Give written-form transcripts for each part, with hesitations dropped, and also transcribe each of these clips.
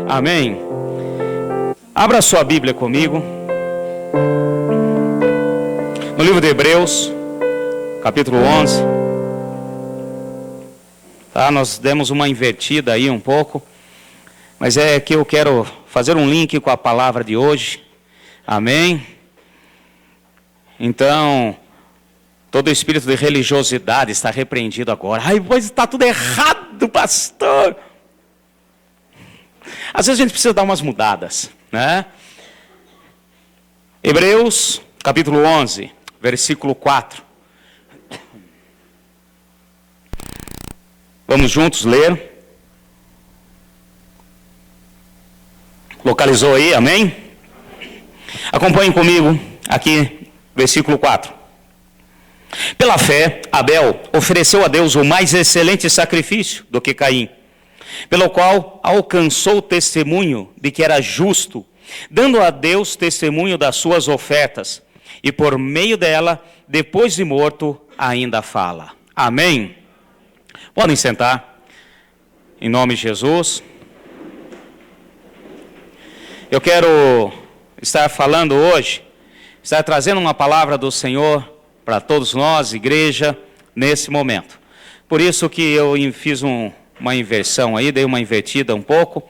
Amém? Abra sua Bíblia comigo. No livro de Hebreus, capítulo 11. Tá, nós demos uma invertida aí um pouco. Mas é que eu quero fazer um link com a palavra de hoje. Amém? Então, todo espírito de religiosidade está repreendido agora. Ai, pois está tudo errado, pastor. Às vezes a gente precisa dar umas mudadas, né? Hebreus, capítulo 11, versículo 4. Vamos juntos ler. Localizou aí, amém? Acompanhem comigo aqui, versículo 4. Pela fé, Abel ofereceu a Deus o mais excelente sacrifício do que Caim, pelo qual alcançou o testemunho de que era justo, dando a Deus testemunho das suas ofertas, e por meio dela, depois de morto, ainda fala. Amém? Podem sentar, em nome de Jesus. Eu quero estar falando hoje, estar trazendo uma palavra do Senhor para todos nós, igreja, nesse momento. Por isso que eu fiz uma inversão aí, dei uma invertida um pouco,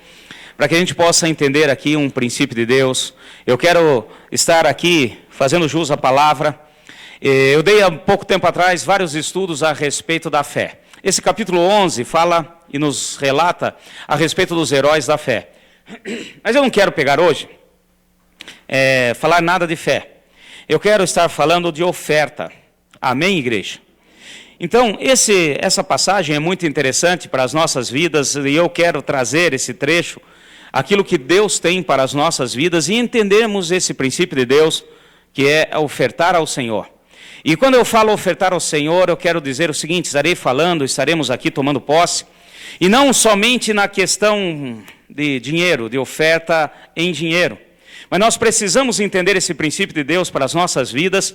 para que a gente possa entender aqui um princípio de Deus. Eu quero estar aqui fazendo jus à palavra. Eu dei há pouco tempo atrás vários estudos a respeito da fé. Esse capítulo 11 fala e nos relata a respeito dos heróis da fé. Mas eu não quero pegar hoje, falar nada de fé. Eu quero estar falando de oferta. Amém, igreja? Então, essa passagem é muito interessante para as nossas vidas, e eu quero trazer esse trecho, aquilo que Deus tem para as nossas vidas, e entendermos esse princípio de Deus, que é ofertar ao Senhor. E quando eu falo ofertar ao Senhor, eu quero dizer o seguinte: estaremos aqui tomando posse, e não somente na questão de dinheiro, de oferta em dinheiro. Mas nós precisamos entender esse princípio de Deus para as nossas vidas,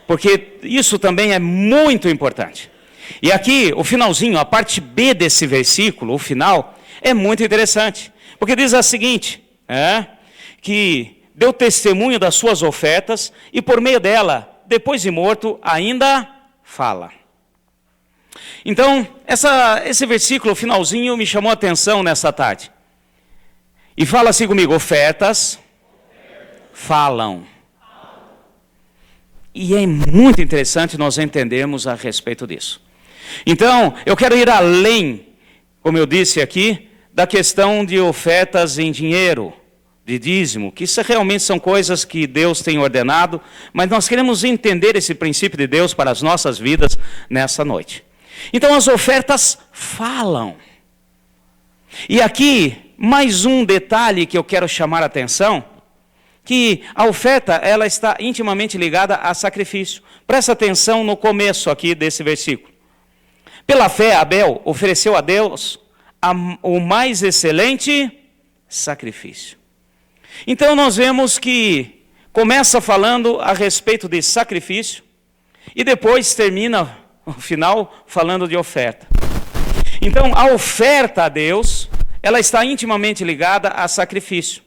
porque isso também é muito importante. E aqui, o finalzinho, a parte B desse versículo, o final, é muito interessante. Porque diz a seguinte, que deu testemunho das suas ofertas, e por meio dela, depois de morto, ainda fala. Então, esse versículo, o finalzinho, me chamou a atenção nessa tarde. E fala assim comigo: ofertas falam. E é muito interessante nós entendermos a respeito disso. Então, eu quero ir além, como eu disse aqui, da questão de ofertas em dinheiro, de dízimo, que isso realmente são coisas que Deus tem ordenado, mas nós queremos entender esse princípio de Deus para as nossas vidas nessa noite. Então, as ofertas falam. E aqui, mais um detalhe que eu quero chamar a atenção, que a oferta, ela está intimamente ligada a sacrifício. Presta atenção no começo aqui desse versículo. Pela fé, Abel ofereceu a Deus o mais excelente sacrifício. Então nós vemos que começa falando a respeito de sacrifício, e depois termina o final falando de oferta. Então a oferta a Deus, ela está intimamente ligada a sacrifício.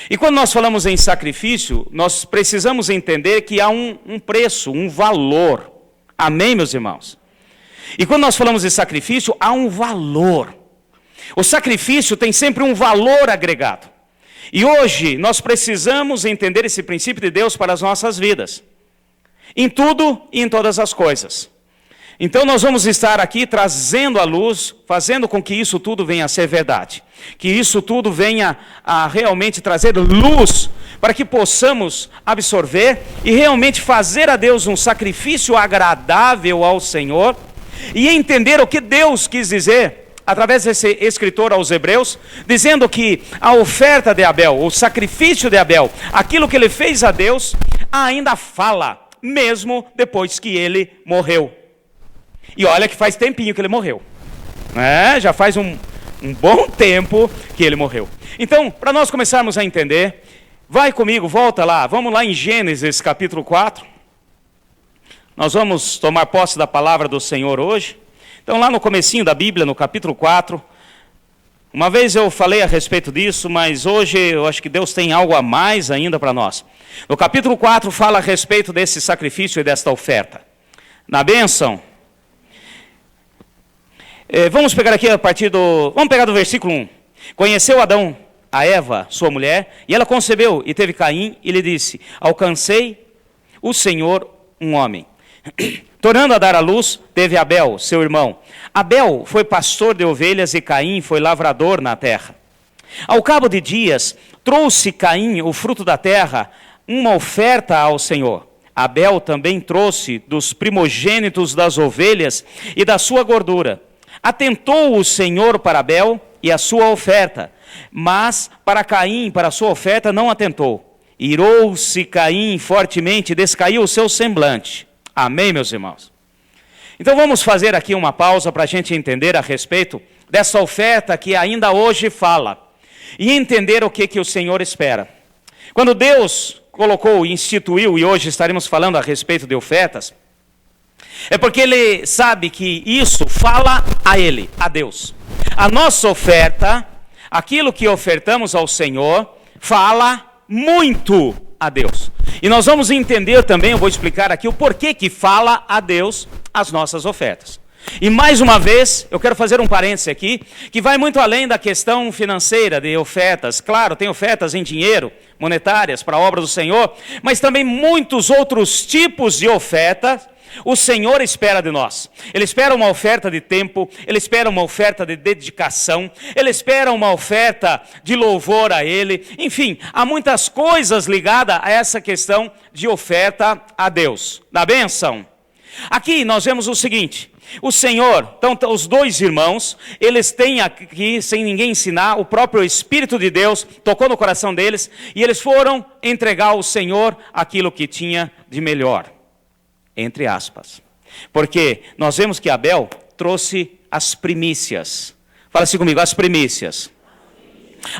E quando nós falamos em sacrifício, nós precisamos entender que há um preço, um valor. Amém, meus irmãos? E quando nós falamos de sacrifício, há um valor. O sacrifício tem sempre um valor agregado. E hoje nós precisamos entender esse princípio de Deus para as nossas vidas. Em tudo e em todas as coisas. Então nós vamos estar aqui trazendo à luz, fazendo com que isso tudo venha a ser verdade. Que isso tudo venha a realmente trazer luz, para que possamos absorver e realmente fazer a Deus um sacrifício agradável ao Senhor, e entender o que Deus quis dizer, através desse escritor aos Hebreus, dizendo que a oferta de Abel, o sacrifício de Abel, aquilo que ele fez a Deus, ainda fala, mesmo depois que ele morreu. E olha que faz tempinho que ele morreu. Já faz um bom tempo que ele morreu. Então, para nós começarmos a entender, vai comigo, volta lá, vamos lá em Gênesis capítulo 4. Nós vamos tomar posse da palavra do Senhor hoje. Então lá no comecinho da Bíblia, no capítulo 4, Uma vez eu falei a respeito disso, mas hoje eu acho que Deus tem algo a mais ainda para nós. No capítulo 4 fala a respeito desse sacrifício e desta oferta. Na bênção, vamos pegar aqui vamos pegar do versículo 1. Conheceu Adão a Eva, sua mulher, e ela concebeu e teve Caim, e lhe disse: alcancei o Senhor um homem. Tornando a dar à luz, teve Abel, seu irmão. Abel foi pastor de ovelhas e Caim foi lavrador na terra. Ao cabo de dias, trouxe Caim, o fruto da terra, uma oferta ao Senhor. Abel também trouxe dos primogênitos das ovelhas e da sua gordura. Atentou o Senhor para Abel e a sua oferta, mas para Caim, para a sua oferta, não atentou. Irou-se Caim fortemente, descaiu o seu semblante. Amém, meus irmãos? Então vamos fazer aqui uma pausa para a gente entender a respeito dessa oferta que ainda hoje fala. E entender o que o Senhor espera. Quando Deus colocou, instituiu, e hoje estaremos falando a respeito de ofertas, é porque Ele sabe que isso fala a Ele, a Deus. A nossa oferta, aquilo que ofertamos ao Senhor, fala muito a Deus. E nós vamos entender também, eu vou explicar aqui o porquê que fala a Deus as nossas ofertas. E mais uma vez, eu quero fazer um parêntese aqui, que vai muito além da questão financeira de ofertas. Claro, tem ofertas em dinheiro, monetárias, para a obra do Senhor, mas também muitos outros tipos de ofertas o Senhor espera de nós. Ele espera uma oferta de tempo, Ele espera uma oferta de dedicação, Ele espera uma oferta de louvor a Ele. Enfim, há muitas coisas ligadas a essa questão de oferta a Deus. Da bênção. Aqui nós vemos o seguinte: o Senhor, então os dois irmãos, eles têm aqui, sem ninguém ensinar, o próprio Espírito de Deus tocou no coração deles, e eles foram entregar ao Senhor aquilo que tinha de melhor, entre aspas. Porque nós vemos que Abel trouxe as primícias. Fala assim comigo, as primícias.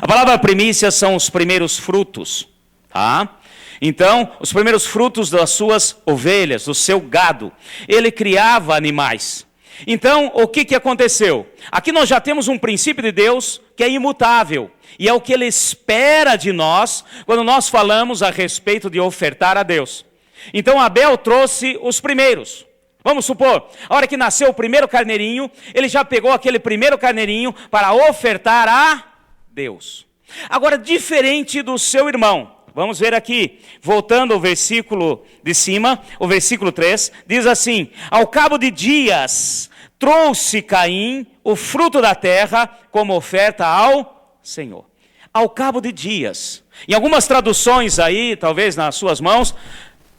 A palavra primícias são os primeiros frutos, tá? Então, os primeiros frutos das suas ovelhas, do seu gado. Ele criava animais. Então, o que aconteceu? Aqui nós já temos um princípio de Deus que é imutável. E é o que Ele espera de nós quando nós falamos a respeito de ofertar a Deus. Então, Abel trouxe os primeiros. Vamos supor, a hora que nasceu o primeiro carneirinho, ele já pegou aquele primeiro carneirinho para ofertar a Deus. Agora, diferente do seu irmão. Vamos ver aqui, voltando ao versículo de cima, o versículo 3, diz assim: ao cabo de dias, trouxe Caim o fruto da terra como oferta ao Senhor. Ao cabo de dias. Em algumas traduções aí, talvez nas suas mãos,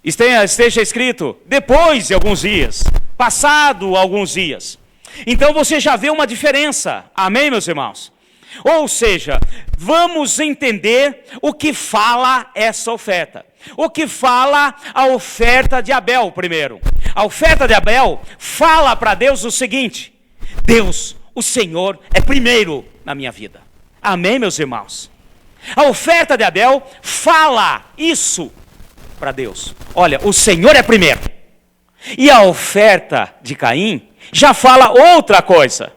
esteja escrito, depois de alguns dias, passado alguns dias. Então você já vê uma diferença, amém, meus irmãos? Ou seja, vamos entender o que fala essa oferta. O que fala a oferta de Abel primeiro. A oferta de Abel fala para Deus o seguinte: Deus, o Senhor é primeiro na minha vida. Amém, meus irmãos? A oferta de Abel fala isso para Deus. Olha, o Senhor é primeiro. E a oferta de Caim já fala outra coisa.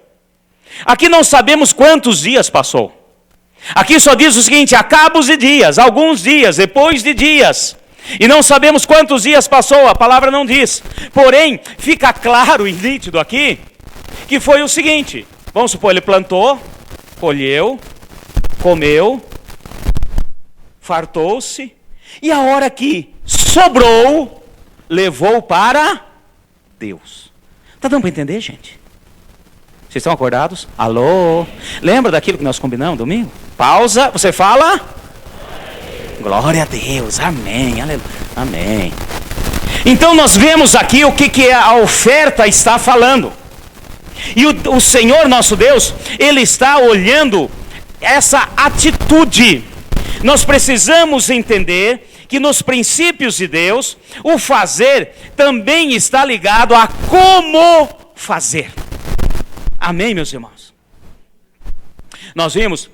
Aqui não sabemos quantos dias passou. Aqui só diz o seguinte: acabos de dias, alguns dias, depois de dias. E não sabemos quantos dias passou, a palavra não diz. Porém, fica claro e nítido aqui, que foi o seguinte: vamos supor, ele plantou, colheu, comeu, fartou-se, e a hora que sobrou, levou para Deus. Está dando para entender, gente? Vocês estão acordados? Alô? Lembra daquilo que nós combinamos domingo? Pausa, você fala? Glória a Deus, amém, aleluia, amém. Então nós vemos aqui o que a oferta está falando. E o Senhor nosso Deus, Ele está olhando essa atitude. Nós precisamos entender que nos princípios de Deus, o fazer também está ligado a como fazer. Amém, meus irmãos? Nós vimos,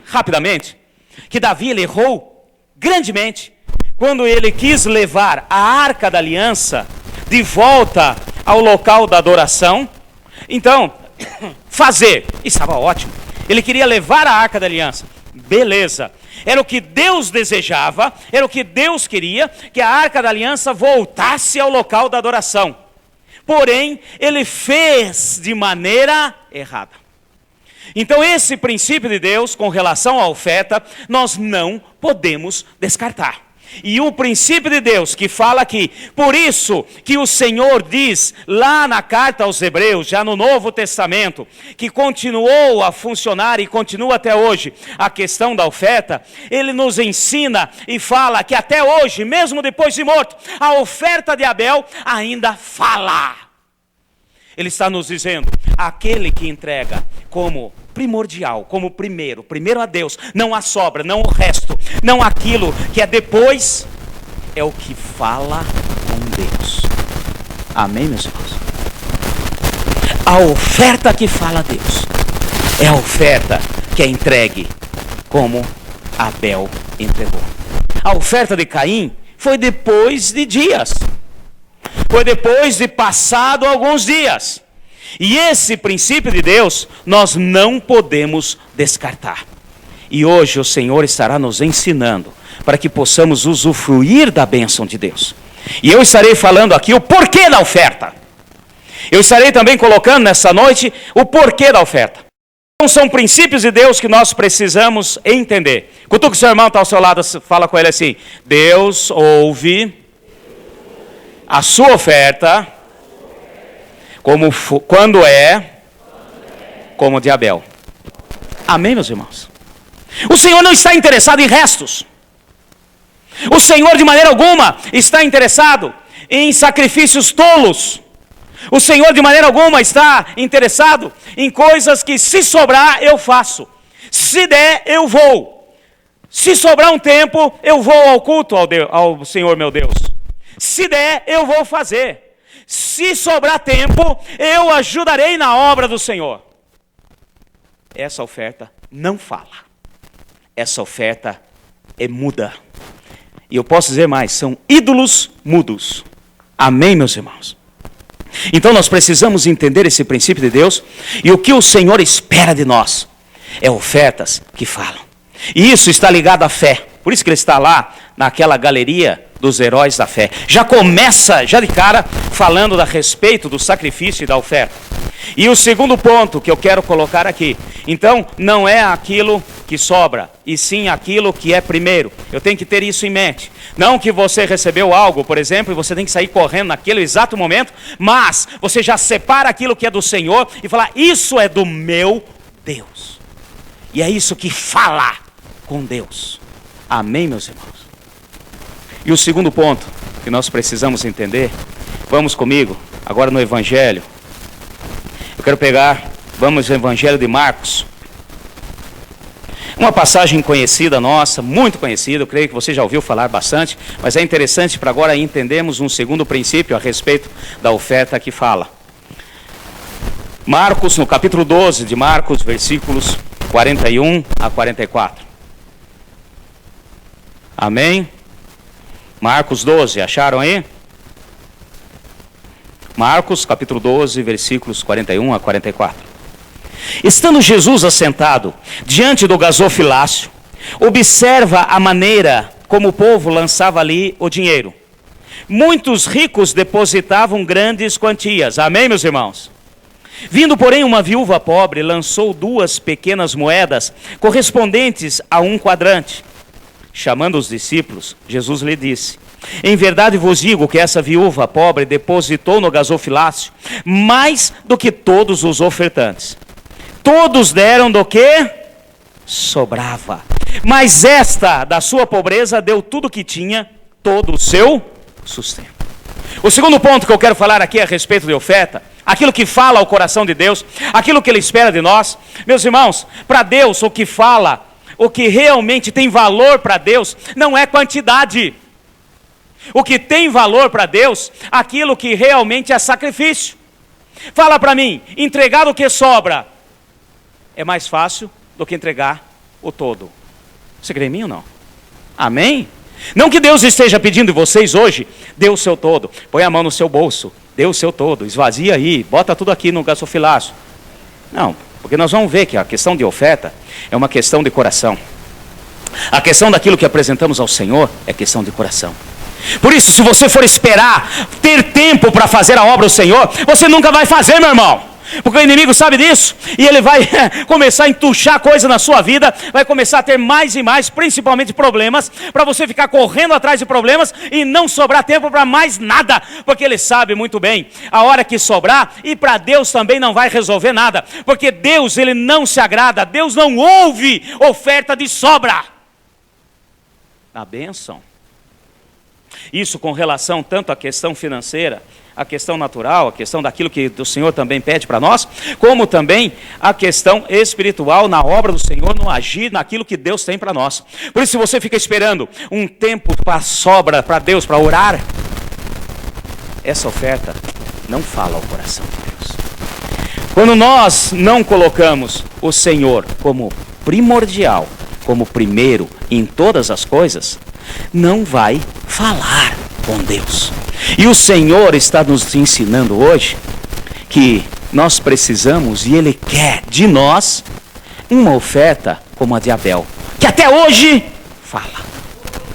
rapidamente, que Davi ele errou grandemente quando ele quis levar a Arca da Aliança de volta ao local da adoração. Então, fazer, estava ótimo. Ele queria levar a Arca da Aliança. Beleza. Era o que Deus desejava, era o que Deus queria, que a Arca da Aliança voltasse ao local da adoração. Porém, ele fez de maneira errada. Então esse princípio de Deus com relação à oferta, nós não podemos descartar. E o princípio de Deus que fala aqui, por isso que o Senhor diz lá na carta aos Hebreus, já no Novo Testamento, que continuou a funcionar e continua até hoje a questão da oferta, ele nos ensina e fala que até hoje, mesmo depois de morto, a oferta de Abel ainda fala. Ele está nos dizendo, aquele que entrega como primordial, como primeiro a Deus, não a sobra, não o resto, não aquilo que é depois, é o que fala com Deus. Amém, meus irmãos? A oferta que fala a Deus, é a oferta que é entregue como Abel entregou. A oferta de Caim foi depois de dias. Foi depois de passado alguns dias. E esse princípio de Deus, nós não podemos descartar. E hoje o Senhor estará nos ensinando, para que possamos usufruir da bênção de Deus. E eu estarei falando aqui o porquê da oferta. Eu estarei também colocando nessa noite o porquê da oferta. Então são princípios de Deus que nós precisamos entender. Cutuca o seu irmão, está ao seu lado, fala com ele assim: Deus ouve a sua oferta quando é como de Abel. Amém, meus irmãos? O Senhor não está interessado em restos. O Senhor de maneira alguma está interessado em sacrifícios tolos. O Senhor de maneira alguma está interessado em coisas que se sobrar eu faço. Se der eu vou. Se sobrar um tempo eu vou ao culto ao Senhor meu Deus. Se der, eu vou fazer. Se sobrar tempo, eu ajudarei na obra do Senhor. Essa oferta não fala. Essa oferta é muda. E eu posso dizer mais, são ídolos mudos. Amém, meus irmãos? Então nós precisamos entender esse princípio de Deus. E o que o Senhor espera de nós é ofertas que falam. E isso está ligado à fé. Por isso que ele está lá naquela galeria dos heróis da fé. Já começa, já de cara, falando a respeito do sacrifício e da oferta. E o segundo ponto que eu quero colocar aqui. Então, não é aquilo que sobra, e sim aquilo que é primeiro. Eu tenho que ter isso em mente. Não que você recebeu algo, por exemplo, e você tem que sair correndo naquele exato momento, mas você já separa aquilo que é do Senhor e fala, isso é do meu Deus. E é isso que fala com Deus. Amém, meus irmãos? E o segundo ponto que nós precisamos entender, vamos comigo, agora no Evangelho. Eu quero vamos no Evangelho de Marcos. Uma passagem conhecida nossa, muito conhecida, eu creio que você já ouviu falar bastante, mas é interessante para agora entendermos um segundo princípio a respeito da oferta que fala. Marcos, no capítulo 12 de Marcos, versículos 41 a 44. Amém? Marcos 12, acharam aí? Marcos, capítulo 12, versículos 41 a 44. Estando Jesus assentado diante do gasofilácio, observa a maneira como o povo lançava ali o dinheiro. Muitos ricos depositavam grandes quantias. Amém, meus irmãos? Vindo, porém, uma viúva pobre, lançou 2 pequenas moedas, correspondentes a 1 quadrante. Chamando os discípulos, Jesus lhe disse: em verdade vos digo que essa viúva pobre depositou no gasofilácio mais do que todos os ofertantes. Todos deram do que sobrava, mas esta, da sua pobreza, deu tudo o que tinha, todo o seu sustento. O segundo ponto que eu quero falar aqui a respeito de oferta, aquilo que fala ao coração de Deus, aquilo que Ele espera de nós. Meus irmãos, para Deus o que fala, o que realmente tem valor para Deus, não é quantidade. O que tem valor para Deus, aquilo que realmente é sacrifício. Fala para mim, entregar o que sobra é mais fácil do que entregar o todo. Você crê em mim ou não? Amém? Não que Deus esteja pedindo de vocês hoje, dê o seu todo, põe a mão no seu bolso, dê o seu todo, esvazia aí, bota tudo aqui no gasofilácio. Não, Porque nós vamos ver que a questão de oferta é uma questão de coração. A questão daquilo que apresentamos ao Senhor é questão de coração. Por isso, se você for esperar ter tempo para fazer a obra do Senhor, você nunca vai fazer, meu irmão. Porque o inimigo sabe disso, e ele vai começar a entuchar coisa na sua vida, vai começar a ter mais e mais, principalmente problemas, para você ficar correndo atrás de problemas e não sobrar tempo para mais nada, porque ele sabe muito bem, a hora que sobrar, e para Deus também não vai resolver nada, porque Deus, ele não se agrada, Deus não ouve oferta de sobra. A bênção. Isso com relação tanto à questão financeira, a questão natural, a questão daquilo que o Senhor também pede para nós, como também a questão espiritual na obra do Senhor, no agir, naquilo que Deus tem para nós. Por isso, se você fica esperando um tempo para sobra para Deus, para orar, essa oferta não fala ao coração de Deus. Quando nós não colocamos o Senhor como primordial, como primeiro em todas as coisas, não vai falar com Deus. E o Senhor está nos ensinando hoje que nós precisamos, e Ele quer de nós, uma oferta como a de Abel, que até hoje fala.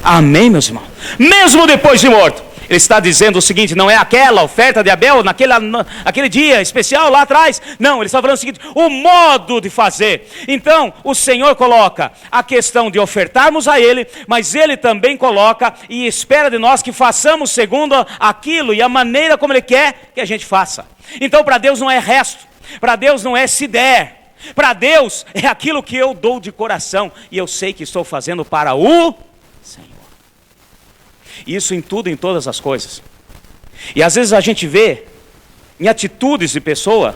Amém, meus irmãos? Mesmo depois de morto, Ele está dizendo o seguinte: não é aquela oferta de Abel, naquele dia especial lá atrás. Não, Ele está falando o seguinte: o modo de fazer. Então, o Senhor coloca a questão de ofertarmos a Ele, mas Ele também coloca e espera de nós que façamos segundo aquilo e a maneira como Ele quer que a gente faça. Então, para Deus não é resto, para Deus não é se der, para Deus é aquilo que eu dou de coração, e eu sei que estou fazendo para o Senhor. Isso em tudo, em todas as coisas. E às vezes a gente vê em atitudes de pessoa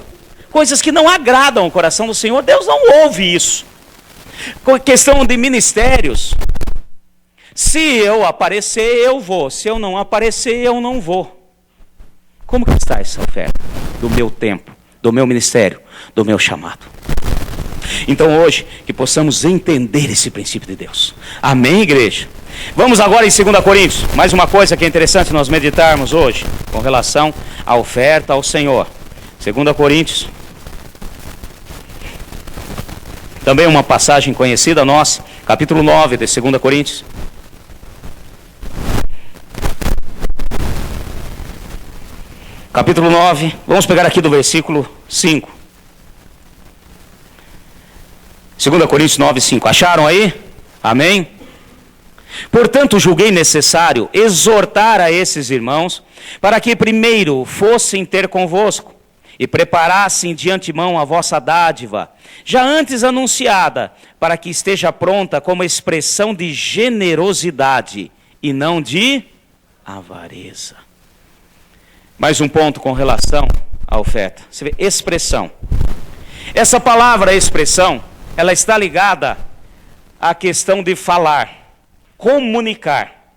coisas que não agradam o coração do Senhor. Deus não ouve isso. Questão de ministérios. Se eu aparecer, eu vou. Se eu não aparecer, eu não vou. Como que está essa oferta do meu tempo, do meu ministério, do meu chamado? Então hoje, que possamos entender esse princípio de Deus. Amém, igreja? Vamos agora em 2 Coríntios. Mais uma coisa que é interessante nós meditarmos hoje, com relação à oferta ao Senhor. 2 Coríntios. Também uma passagem conhecida nossa, capítulo 9 de 2 Coríntios. Capítulo 9, vamos pegar aqui do versículo 5. 2 Coríntios 9, 5. Acharam aí? Amém? Portanto, julguei necessário exortar a esses irmãos, para que primeiro fossem ter convosco, e preparassem de antemão a vossa dádiva, já antes anunciada, para que esteja pronta como expressão de generosidade, e não de avareza. Mais um ponto com relação à oferta. Você vê, expressão. Essa palavra expressão, ela está ligada à questão de falar, comunicar.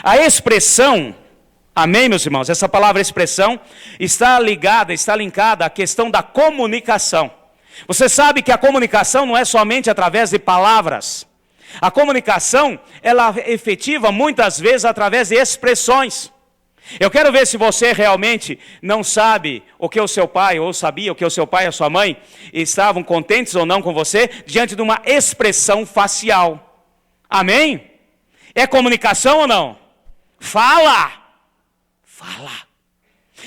A expressão, amém, meus irmãos? Essa palavra expressão está ligada, está linkada à questão da comunicação. Você sabe que a comunicação não é somente através de palavras. A comunicação, ela é efetiva muitas vezes através de expressões. Eu quero ver se você realmente não sabe o que o seu pai, ou sabia o que o seu pai e a sua mãe estavam contentes ou não com você, diante de uma expressão facial. Amém? É comunicação ou não? Fala! Fala!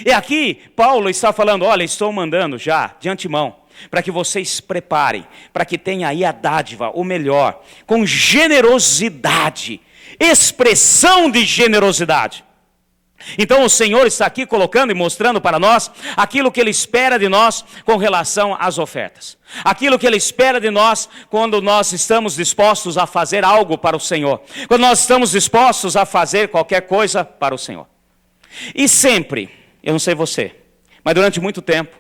E aqui, Paulo está falando, olha, estou mandando já, de antemão, para que vocês preparem, para que tenha aí a dádiva, o melhor, com generosidade, expressão de generosidade. Então o Senhor está aqui colocando e mostrando para nós aquilo que Ele espera de nós com relação às ofertas. Aquilo que Ele espera de nós quando nós estamos dispostos a fazer algo para o Senhor. Quando nós estamos dispostos a fazer qualquer coisa para o Senhor. E sempre, eu não sei você, mas durante muito tempo,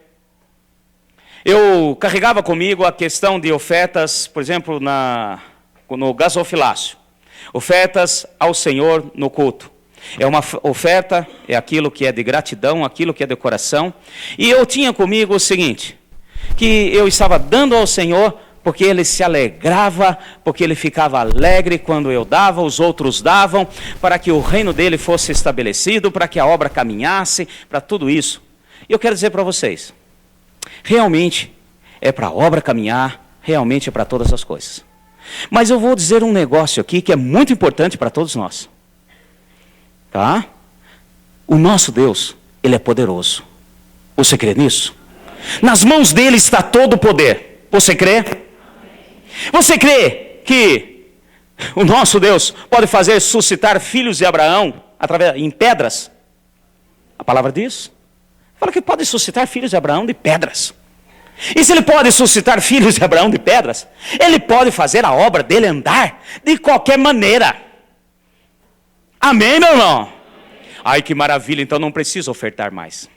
eu carregava comigo a questão de ofertas, por exemplo, no gasofilácio. Ofertas ao Senhor no culto. É uma oferta, é aquilo que é de gratidão, aquilo que é de coração. E eu tinha comigo o seguinte, que eu estava dando ao Senhor porque Ele se alegrava, porque Ele ficava alegre quando eu dava, os outros davam, para que o reino dEle fosse estabelecido, para que a obra caminhasse, para tudo isso. E eu quero dizer para vocês, realmente é para a obra caminhar, realmente é para todas as coisas. Mas eu vou dizer um negócio aqui que é muito importante para todos nós. Tá? O nosso Deus, Ele é poderoso. Você crê nisso? Nas mãos dele está todo o poder. Você crê? Você crê que o nosso Deus pode fazer suscitar filhos de Abraão em pedras? A palavra diz. Fala que pode suscitar filhos de Abraão de pedras. E se ele pode suscitar filhos de Abraão de pedras, ele pode fazer a obra dele andar de qualquer maneira. Amém, meu irmão? Ai, que maravilha, então não preciso ofertar mais.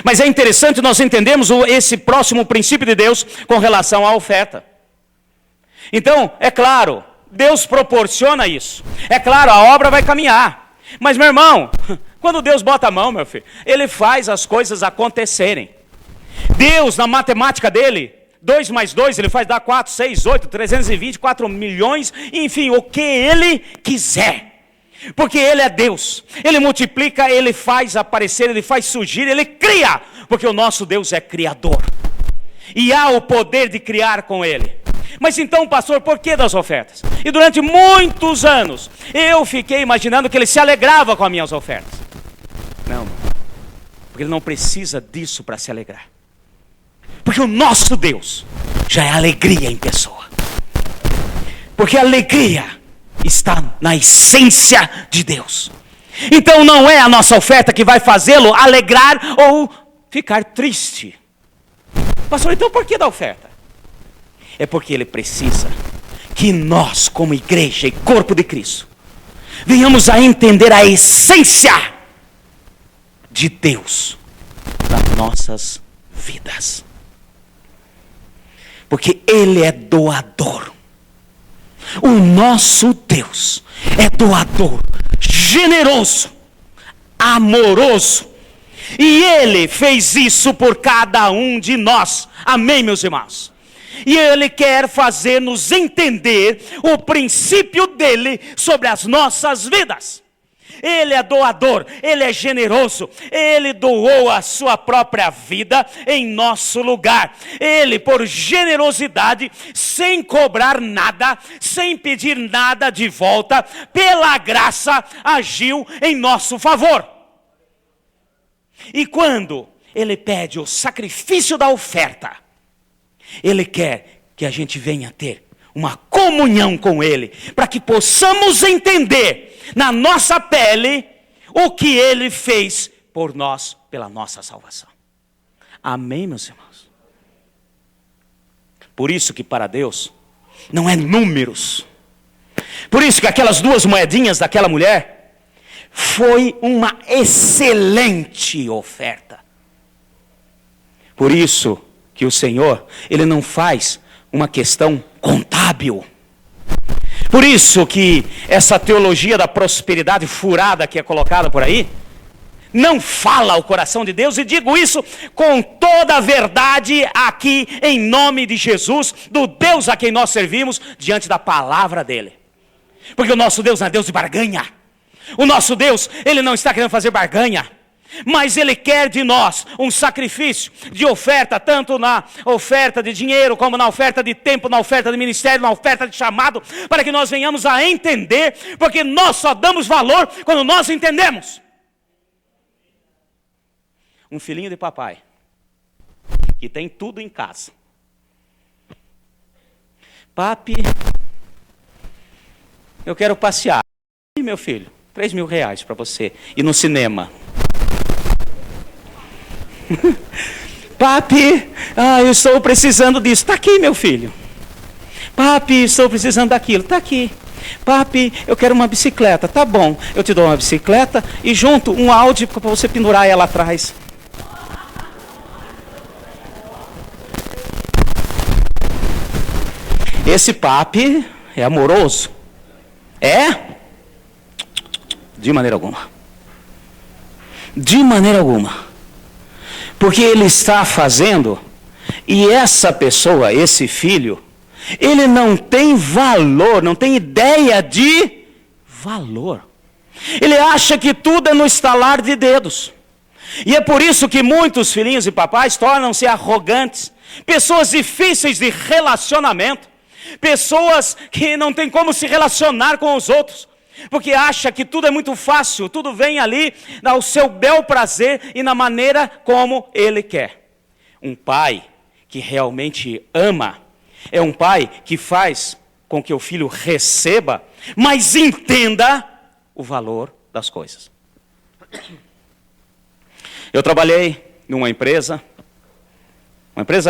Mas é interessante nós entendermos esse próximo princípio de Deus com relação à oferta. Então, é claro, Deus proporciona isso. É claro, a obra vai caminhar. Mas, meu irmão, quando Deus bota a mão, meu filho, Ele faz as coisas acontecerem. Deus, na matemática dele, 2 mais 2, Ele faz dar 4, 6, 8, 320, 4 milhões, enfim, o que Ele quiser. Porque Ele é Deus, Ele multiplica, Ele faz aparecer, Ele faz surgir, Ele cria, porque o nosso Deus é criador, e há o poder de criar com Ele. Mas então, pastor, por que das ofertas? E durante muitos anos, eu fiquei imaginando que Ele se alegrava com as minhas ofertas. Não, porque Ele não precisa disso para se alegrar, porque o nosso Deus já é alegria em pessoa, porque a alegria está na essência de Deus. Então não é a nossa oferta que vai fazê-lo alegrar ou ficar triste. Pastor, então por que da oferta? É porque ele precisa que nós, como igreja e corpo de Cristo, venhamos a entender a essência de Deus nas nossas vidas. Porque Ele é doador. O nosso Deus é doador, generoso, amoroso. E Ele fez isso por cada um de nós. Amém, meus irmãos? E Ele quer fazer-nos entender o princípio dEle sobre as nossas vidas. Ele é doador, Ele é generoso, Ele doou a sua própria vida em nosso lugar. Ele, por generosidade, sem cobrar nada, sem pedir nada de volta, pela graça, agiu em nosso favor. E quando Ele pede o sacrifício da oferta, Ele quer que a gente venha ter uma comunhão com Ele, para que possamos entender na nossa pele o que Ele fez por nós, pela nossa salvação. Amém, meus irmãos? Por isso que para Deus não é números. Por isso que aquelas 2 moedinhas daquela mulher foi uma excelente oferta. Por isso que o Senhor, Ele não faz uma questão contábil. Por isso que essa teologia da prosperidade furada que é colocada por aí, não fala ao coração de Deus, e digo isso com toda a verdade aqui, em nome de Jesus, do Deus a quem nós servimos, diante da palavra dEle. Porque o nosso Deus não é Deus de barganha. O nosso Deus, Ele não está querendo fazer barganha, mas Ele quer de nós um sacrifício de oferta, tanto na oferta de dinheiro, como na oferta de tempo, na oferta de ministério, na oferta de chamado, para que nós venhamos a entender, porque nós só damos valor quando nós entendemos. Um filhinho de papai, que tem tudo em casa. Papi, eu quero passear. E meu filho, R$3.000 para você ir no cinema. Papi, eu estou precisando disso. Está aqui, meu filho. Papi, estou precisando daquilo. Está aqui. Papi, eu quero uma bicicleta. Tá bom, eu te dou uma bicicleta e junto um Audi para você pendurar ela atrás. Esse papi é amoroso? É? De maneira alguma. De maneira alguma. Porque ele está fazendo, e essa pessoa, esse filho, ele não tem valor, não tem ideia de valor. Ele acha que tudo é no estalar de dedos. E é por isso que muitos filhinhos e papais tornam-se arrogantes, pessoas difíceis de relacionamento, pessoas que não têm como se relacionar com os outros, porque acha que tudo é muito fácil, tudo vem ali ao seu bel prazer e na maneira como ele quer. Um pai que realmente ama é um pai que faz com que o filho receba, mas entenda o valor das coisas. Eu trabalhei numa empresa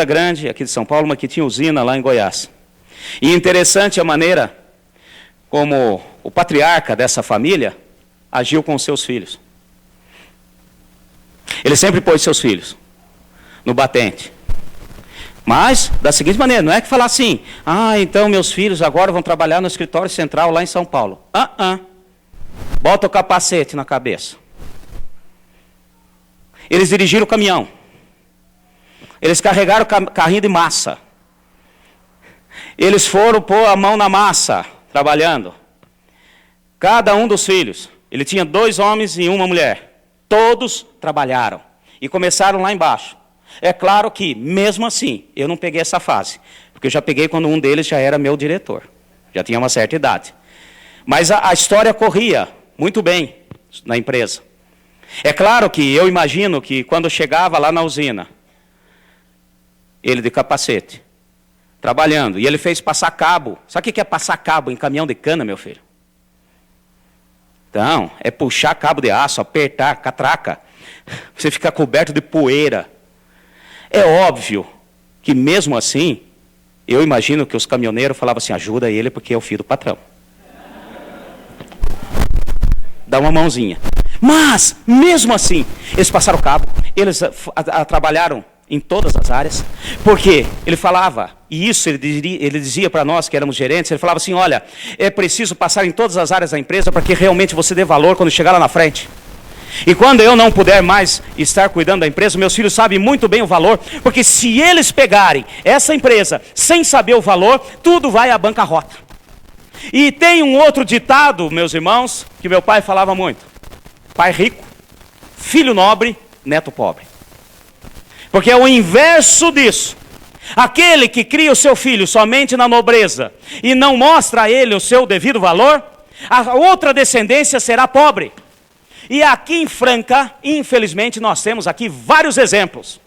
grande aqui de São Paulo, mas que tinha usina lá em Goiás. E interessante a maneira como o patriarca dessa família agiu com seus filhos. Ele sempre pôs seus filhos no batente. Mas, da seguinte maneira, não é que falar assim, então meus filhos agora vão trabalhar no escritório central lá em São Paulo. Bota o capacete na cabeça. Eles dirigiram o caminhão. Eles carregaram o carrinho de massa. Eles foram pôr a mão na massa, trabalhando. Cada um dos filhos, ele tinha 2 homens e 1 mulher. Todos trabalharam. E começaram lá embaixo. É claro que, mesmo assim, eu não peguei essa fase. Porque eu já peguei quando um deles já era meu diretor. Já tinha uma certa idade. Mas a história corria muito bem na empresa. É claro que eu imagino que quando chegava lá na usina, ele de capacete, trabalhando, e ele fez passar cabo. Sabe o que é passar cabo em caminhão de cana, meu filho? Então, é puxar cabo de aço, apertar, catraca. Você fica coberto de poeira. É óbvio que mesmo assim, eu imagino que os caminhoneiros falavam assim, ajuda ele porque é o filho do patrão. Dá uma mãozinha. Mas, mesmo assim, eles passaram o cabo, eles trabalharam em todas as áreas, porque ele falava, e isso ele dizia para nós que éramos gerentes, ele falava assim, olha, é preciso passar em todas as áreas da empresa para que realmente você dê valor quando chegar lá na frente. E quando eu não puder mais estar cuidando da empresa, meus filhos sabem muito bem o valor, porque se eles pegarem essa empresa sem saber o valor, tudo vai à bancarrota. E tem um outro ditado, meus irmãos, que meu pai falava muito. Pai rico, filho nobre, neto pobre. Porque é o inverso disso. Aquele que cria o seu filho somente na nobreza e não mostra a ele o seu devido valor, a outra descendência será pobre. E aqui em Franca, infelizmente, nós temos aqui vários exemplos.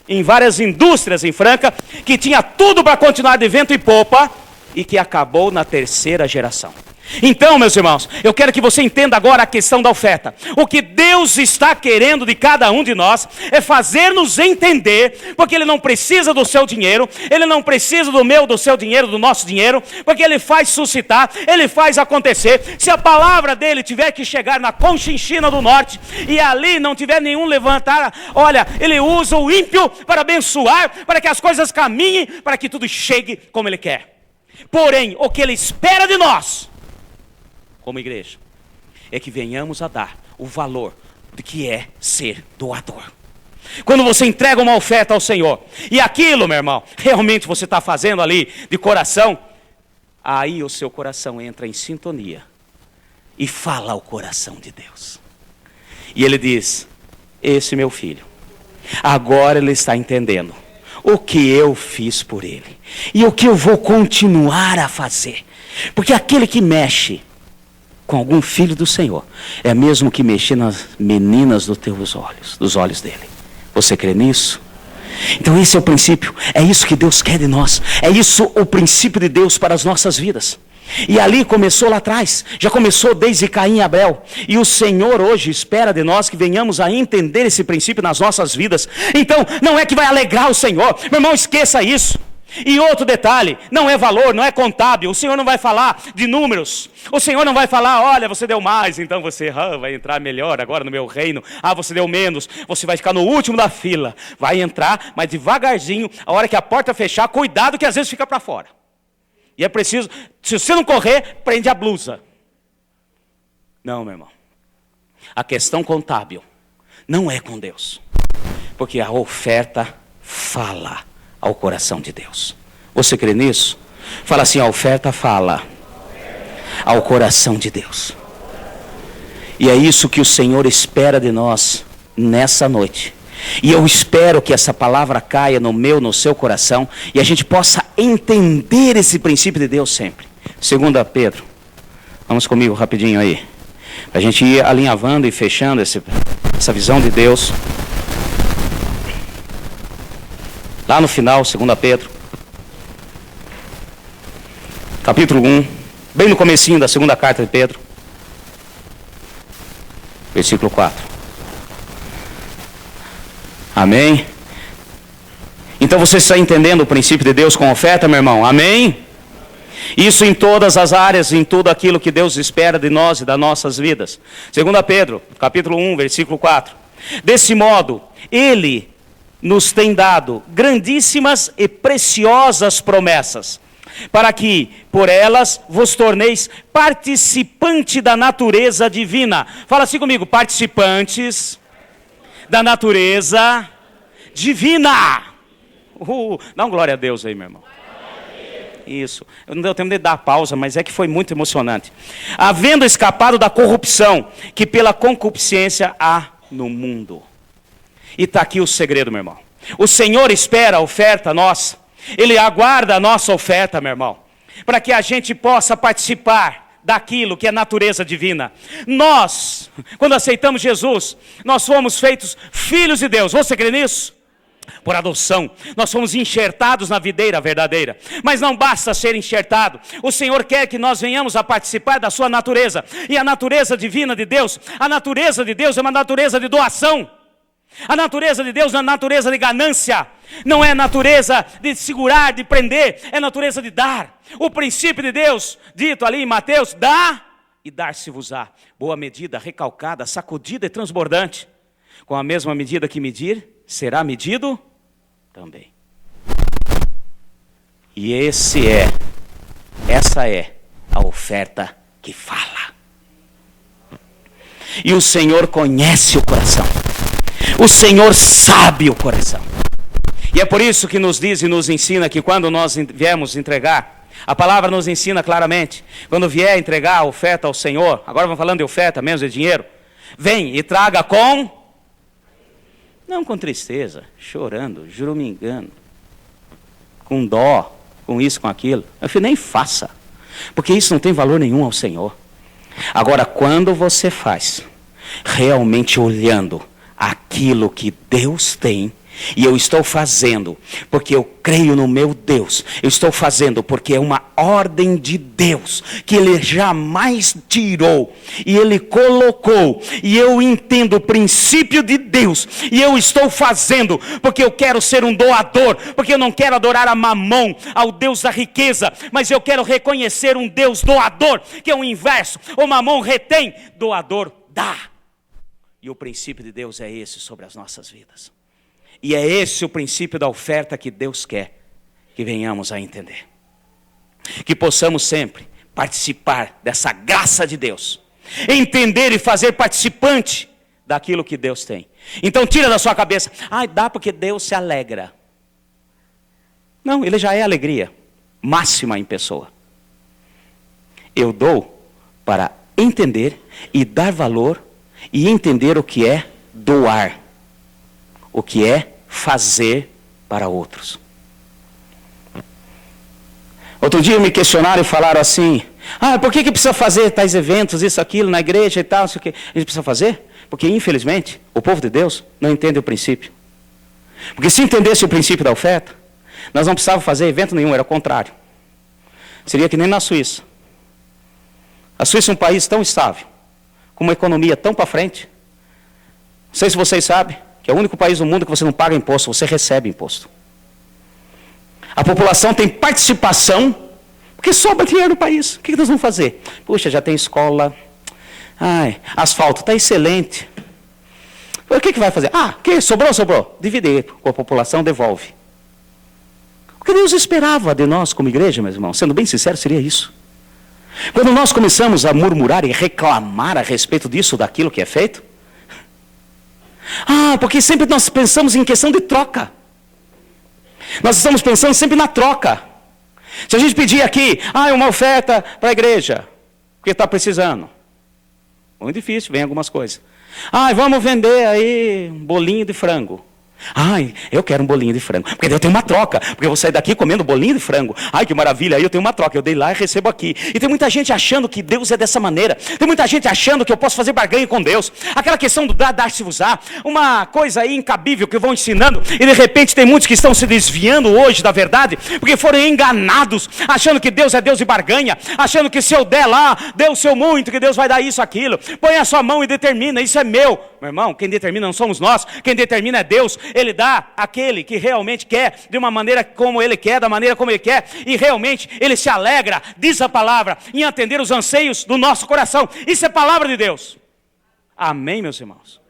Em várias indústrias em Franca, que tinha tudo para continuar de vento e popa, e que acabou na 3ª geração. Então, meus irmãos, eu quero que você entenda agora a questão da oferta. O que Deus está querendo de cada um de nós é fazer-nos entender, porque Ele não precisa do seu dinheiro, Ele não precisa do meu, do seu dinheiro, do nosso dinheiro, porque Ele faz suscitar, Ele faz acontecer. Se a palavra dEle tiver que chegar na Conchinchina do Norte, e ali não tiver nenhum levantar, olha, Ele usa o ímpio para abençoar, para que as coisas caminhem, para que tudo chegue como Ele quer. Porém, o que Ele espera de nós, como igreja, é que venhamos a dar o valor do que é ser doador. Quando você entrega uma oferta ao Senhor, e aquilo, meu irmão, realmente você está fazendo ali de coração, aí o seu coração entra em sintonia e fala ao coração de Deus. E Ele diz, esse meu filho, agora ele está entendendo o que eu fiz por ele e o que eu vou continuar a fazer. Porque aquele que mexe com algum filho do Senhor é mesmo que mexer nas meninas dos teus olhos, dos olhos dele. Você crê nisso? Então esse é o princípio, é isso que Deus quer de nós, é isso o princípio de Deus para as nossas vidas. E ali começou lá atrás, já começou desde Caim e Abel. E o Senhor hoje espera de nós que venhamos a entender esse princípio nas nossas vidas. Então, não é que vai alegrar o Senhor, meu irmão, esqueça isso. E outro detalhe, não é valor, não é contábil, o Senhor não vai falar de números, o Senhor não vai falar, olha, você deu mais, então você vai entrar melhor agora no meu reino, você deu menos, você vai ficar no último da fila, vai entrar, mas devagarzinho, a hora que a porta fechar, cuidado que às vezes fica para fora. E é preciso, se você não correr, prende a blusa. Não, meu irmão. A questão contábil não é com Deus. Porque a oferta fala ao coração de Deus. Você crê nisso? Fala assim, a oferta fala ao coração de Deus. E é isso que o Senhor espera de nós nessa noite. E eu espero que essa palavra caia no meu, no seu coração, e a gente possa entender esse princípio de Deus sempre. 2 Pedro, vamos comigo rapidinho aí, para a gente ir alinhavando e fechando essa visão de Deus. Lá no final, 2 Pedro, capítulo 1, bem no comecinho da segunda carta de Pedro, versículo 4. Amém? Então você está entendendo o princípio de Deus com oferta, meu irmão? Amém? Isso em todas as áreas, em tudo aquilo que Deus espera de nós e das nossas vidas. 2 Pedro, capítulo 1, versículo 4. Desse modo, Ele nos tem dado grandíssimas e preciosas promessas, para que por elas vos torneis participante da natureza divina. Fala assim comigo, participantes da natureza divina. Dá um glória a Deus aí, meu irmão. Isso, eu não deu tempo de dar pausa, mas é que foi muito emocionante. Havendo escapado da corrupção que pela concupiscência há no mundo. E está aqui o segredo, meu irmão. O Senhor espera a oferta nossa. Ele aguarda a nossa oferta, meu irmão, para que a gente possa participar daquilo que é natureza divina. Nós, quando aceitamos Jesus, nós fomos feitos filhos de Deus. Você crê nisso? Por adoção, nós fomos enxertados na videira verdadeira. Mas não basta ser enxertado. O Senhor quer que nós venhamos a participar da sua natureza. E a natureza divina de Deus, a natureza de Deus é uma natureza de doação. A natureza de Deus não é natureza de ganância, não é natureza de segurar, de prender, é natureza de dar. O princípio de Deus, dito ali em Mateus, dá e dar-se-vos-á. Boa medida, recalcada, sacudida e transbordante. Com a mesma medida que medir, será medido também. E essa é a oferta que fala. E o Senhor conhece o coração. O Senhor sabe o coração. E é por isso que nos diz e nos ensina que quando nós viemos entregar, a palavra nos ensina claramente, quando vier entregar a oferta ao Senhor, agora vamos falando de oferta mesmo, de dinheiro, vem e traga não com tristeza, chorando, jurumingando, com dó, com isso, com aquilo. Eu falei, nem faça, porque isso não tem valor nenhum ao Senhor. Agora, quando você faz, realmente olhando aquilo que Deus tem, e eu estou fazendo porque eu creio no meu Deus, eu estou fazendo porque é uma ordem de Deus, que Ele jamais tirou, e Ele colocou, e eu entendo o princípio de Deus, e eu estou fazendo porque eu quero ser um doador, porque eu não quero adorar a Mamon, ao Deus da riqueza, mas eu quero reconhecer um Deus doador, que é o inverso. O Mamon retém, doador dá. E o princípio de Deus é esse sobre as nossas vidas. E é esse o princípio da oferta que Deus quer que venhamos a entender. Que possamos sempre participar dessa graça de Deus. Entender e fazer participante daquilo que Deus tem. Então tira da sua cabeça, dá porque Deus se alegra. Não, Ele já é alegria máxima em pessoa. Eu dou para entender e dar valor e entender o que é doar, o que é fazer para outros. Outro dia me questionaram e falaram assim, por que precisa fazer tais eventos, isso, aquilo, na igreja e tal, isso aqui? A gente precisa fazer? Porque infelizmente, o povo de Deus não entende o princípio. Porque se entendesse o princípio da oferta, nós não precisávamos fazer evento nenhum, era o contrário. Seria que nem na Suíça. A Suíça é um país tão estável, com uma economia tão para frente. Não sei se vocês sabem, que é o único país do mundo que você não paga imposto, você recebe imposto. A população tem participação, porque sobra dinheiro no país. O que nós vamos fazer? Puxa, já tem escola, asfalto está excelente. O que vai fazer? Sobrou. Divide com a população, devolve. O que Deus esperava de nós como igreja, meus irmãos, sendo bem sincero, seria isso. Quando nós começamos a murmurar e reclamar a respeito disso, daquilo que é feito, porque sempre nós pensamos em questão de troca. Nós estamos pensando sempre na troca. Se a gente pedir aqui, uma oferta para a igreja, porque está precisando. Muito difícil, vem algumas coisas. Ai, vamos vender aí um bolinho de frango. Ai, eu quero um bolinho de frango. Porque daí eu tenho uma troca. Porque eu vou sair daqui comendo bolinho de frango. Ai, que maravilha, aí eu tenho uma troca. Eu dei lá e recebo aqui. E tem muita gente achando que Deus é dessa maneira. Tem muita gente achando que eu posso fazer barganha com Deus. Aquela questão do dar-se-vos-á. Uma coisa aí incabível que vão ensinando. E de repente tem muitos que estão se desviando hoje da verdade. Porque foram enganados. Achando que Deus é Deus de barganha. Achando que se eu der lá, dê o seu muito, que Deus vai dar isso, aquilo. Põe a sua mão e determina, isso é meu. Meu irmão, quem determina não somos nós. Quem determina é Deus. Ele dá àquele que realmente quer, de uma maneira como Ele quer, da maneira como Ele quer, e realmente Ele se alegra, diz a palavra, em atender os anseios do nosso coração. Isso é palavra de Deus. Amém, meus irmãos?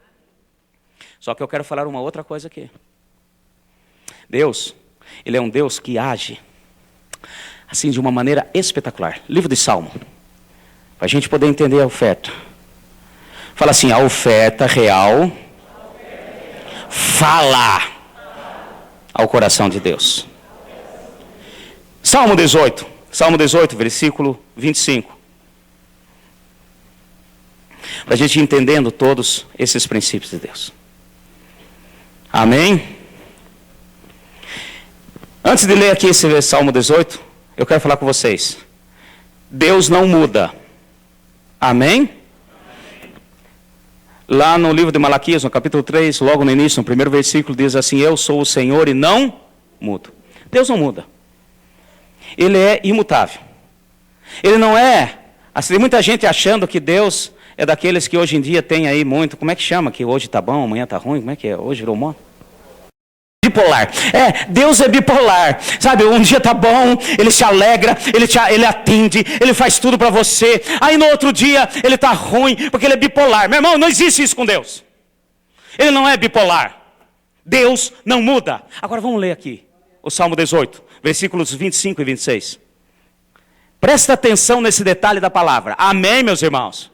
Só que eu quero falar uma outra coisa aqui. Deus, Ele é um Deus que age, assim, de uma maneira espetacular. Livro de Salmo, para a gente poder entender a oferta. Fala assim, a oferta real fala ao coração de Deus. Salmo 18, versículo 25. Para a gente ir entendendo todos esses princípios de Deus. Amém? Antes de ler aqui esse Salmo 18, eu quero falar com vocês. Deus não muda. Amém? Lá no livro de Malaquias, no capítulo 3, logo no início, no primeiro versículo, diz assim, eu sou o Senhor e não mudo. Deus não muda. Ele é imutável. Ele não é, assim, tem muita gente achando que Deus é daqueles que hoje em dia tem aí muito, como é que chama? Que hoje está bom, amanhã está ruim, como é que é? Hoje virou moda? Bipolar. Deus é bipolar. Sabe, um dia está bom, Ele se alegra, Ele atende, Ele faz tudo para você. Aí no outro dia, Ele está ruim, porque Ele é bipolar. Meu irmão, não existe isso com Deus. Ele não é bipolar. Deus não muda. Agora vamos ler aqui o Salmo 18, versículos 25 e 26. Presta atenção nesse detalhe da palavra. Amém, meus irmãos?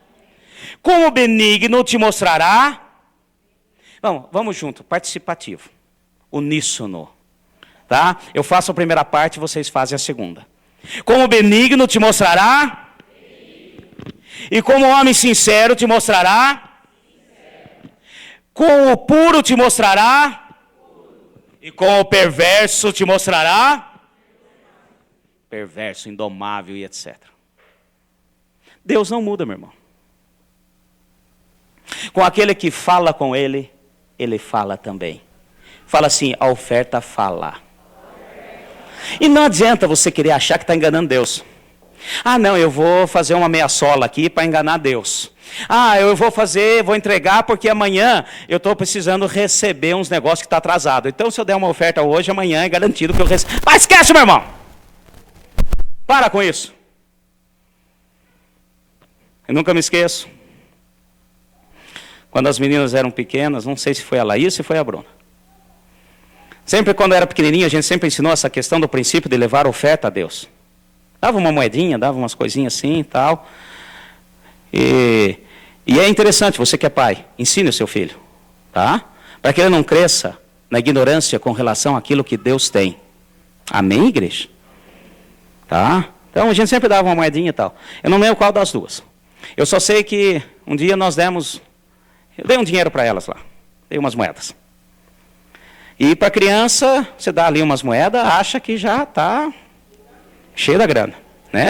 Como benigno te mostrará. Vamos junto, participativo. Uníssono, tá? Eu faço a primeira parte, vocês fazem a segunda. Como benigno te mostrará, e como homem sincero te mostrará, com o puro te mostrará, e com o perverso te mostrará, perverso, indomável e etc. Deus não muda, meu irmão. Com aquele que fala com Ele, Ele fala também. Fala assim, a oferta fala. E não adianta você querer achar que está enganando Deus. Ah, não, eu vou fazer uma meia sola aqui para enganar Deus. Ah, eu vou entregar porque amanhã eu estou precisando receber uns negócios que estão atrasados. Então, se eu der uma oferta hoje, amanhã é garantido que eu recebo. Mas esquece, meu irmão. Para com isso. Eu nunca me esqueço. Quando as meninas eram pequenas, não sei se foi a Laís ou se foi a Bruna. Sempre quando era pequenininho, a gente sempre ensinou essa questão do princípio de levar oferta a Deus. Dava uma moedinha, dava umas coisinhas assim e tal. E é interessante, você que é pai, ensine o seu filho, tá? Para que ele não cresça na ignorância com relação àquilo que Deus tem. Amém, igreja? Tá? Então a gente sempre dava uma moedinha e tal. Eu não lembro qual das duas. Eu só sei que um dia nós demos, eu dei um dinheiro para elas lá, dei umas moedas. E para a criança, você dá ali umas moedas, acha que já está cheio da grana. Né?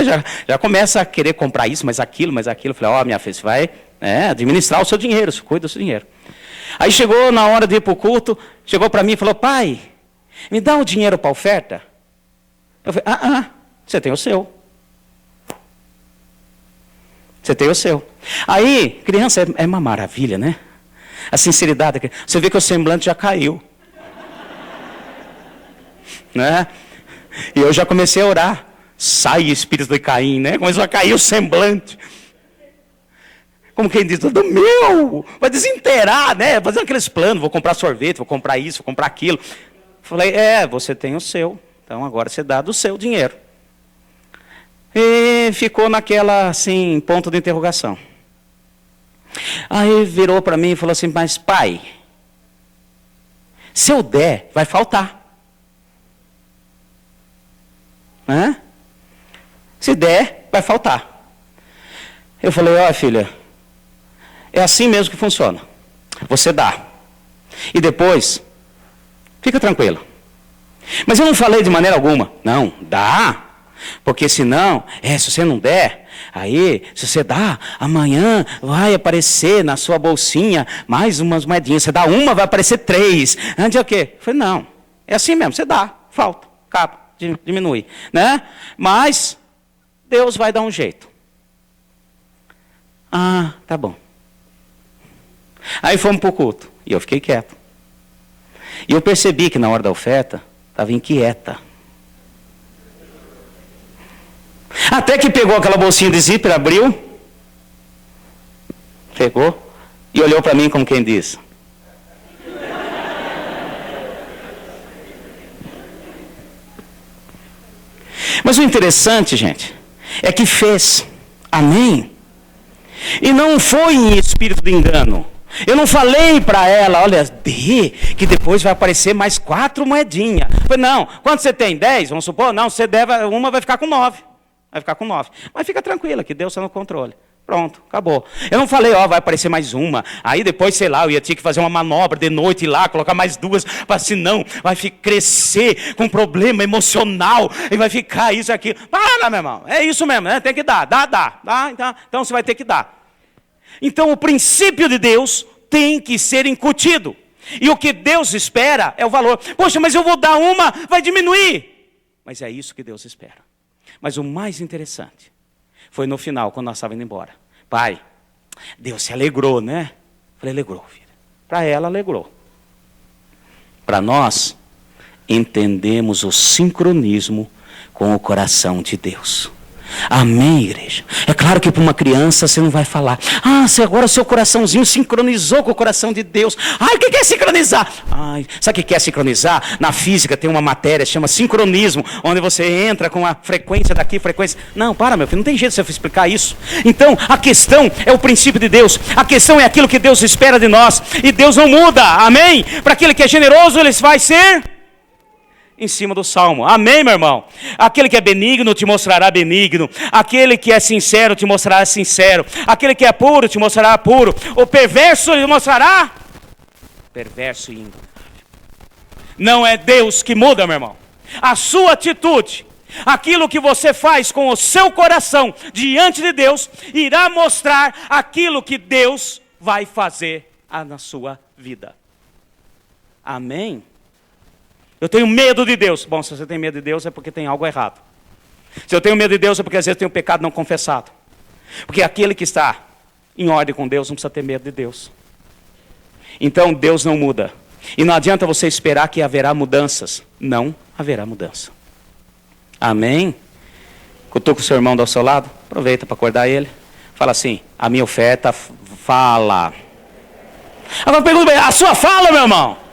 Já começa a querer comprar isso, mas aquilo. Eu falei, minha filha, você vai administrar o seu dinheiro, você cuida do seu dinheiro. Aí chegou na hora de ir para o culto, chegou para mim e falou, pai, me dá o dinheiro para a oferta? Eu falei, você tem o seu. Você tem o seu. Aí, criança é uma maravilha, né? A sinceridade, você vê que o semblante já caiu. Né? E eu já comecei a orar. Sai espírito de Caim, né? Começou a cair o semblante. Como quem diz, tudo meu, vai desinteirar, né? Fazendo aqueles planos, vou comprar sorvete, vou comprar isso, vou comprar aquilo. Falei, você tem o seu. Então agora você dá do seu dinheiro. E ficou naquela, assim, ponto de interrogação. Aí virou para mim e falou assim, mas pai, se eu der, vai faltar. Né? Se der, vai faltar. Eu falei, filha, É assim mesmo que funciona. Você dá. E depois, fica tranquilo. Mas eu não falei de maneira alguma. Não, dá. Porque senão, se você não der, aí, se você dá, amanhã vai aparecer na sua bolsinha mais umas moedinhas. Você dá uma, vai aparecer 3. Antes é o quê? Eu falei, não, é assim mesmo, você dá, falta, acaba, diminui. Né? Mas, Deus vai dar um jeito. Ah, tá bom. Aí fomos para o culto, e eu fiquei quieto. E eu percebi que na hora da oferta, estava inquieta. Até que pegou aquela bolsinha de zíper, abriu, pegou e olhou para mim como quem diz. Mas o interessante, gente, é que fez. Amém? E não foi em espírito de engano. Eu não falei para ela, olha, dê, que depois vai aparecer mais 4 moedinhas. Eu falei, não, quanto você tem? 10? Vamos supor? Não, você deve, uma vai ficar com 9. Vai ficar com 9. Mas fica tranquila, que Deus está no controle. Pronto, acabou. Eu não falei, vai aparecer mais uma. Aí depois, sei lá, eu ia ter que fazer uma manobra de noite lá, colocar mais 2, para senão vai crescer com problema emocional, e vai ficar isso aqui. Para, meu irmão, é isso mesmo, né? Tem que dar, dá. Então você vai ter que dar. Então o princípio de Deus tem que ser incutido. E o que Deus espera é o valor. Poxa, mas eu vou dar uma, vai diminuir. Mas é isso que Deus espera. Mas o mais interessante foi no final, quando nós estávamos indo embora. Pai, Deus se alegrou, né? Falei, alegrou, filha. Para ela, alegrou. Para nós, entendemos o sincronismo com o coração de Deus. Amém, igreja? É claro que para uma criança você não vai falar, agora o seu coraçãozinho sincronizou com o coração de Deus. O que é sincronizar? Sabe o que é sincronizar? Na física tem uma matéria, chama sincronismo, onde você entra com a frequência daqui, frequência... Não, meu filho, não tem jeito de você explicar isso. Então, a questão é o princípio de Deus. A questão é aquilo que Deus espera de nós. E Deus não muda, amém? Para aquele que é generoso, ele vai ser... em cima do salmo. Amém, meu irmão? Aquele que é benigno te mostrará benigno. Aquele que é sincero te mostrará sincero. Aquele que é puro te mostrará puro. O perverso lhe mostrará perverso e indomável. Não é Deus que muda, meu irmão. A sua atitude, aquilo que você faz com o seu coração diante de Deus, irá mostrar aquilo que Deus vai fazer na sua vida. Amém? Eu tenho medo de Deus. Bom, se você tem medo de Deus é porque tem algo errado. Se eu tenho medo de Deus é porque às vezes tem um pecado não confessado. Porque aquele que está em ordem com Deus não precisa ter medo de Deus. Então Deus não muda. E não adianta você esperar que haverá mudanças. Não haverá mudança. Amém? Cutuca o seu irmão do seu lado. Aproveita para acordar ele. Fala assim, a minha oferta fala. Agora pergunta bem, a sua fala, meu irmão?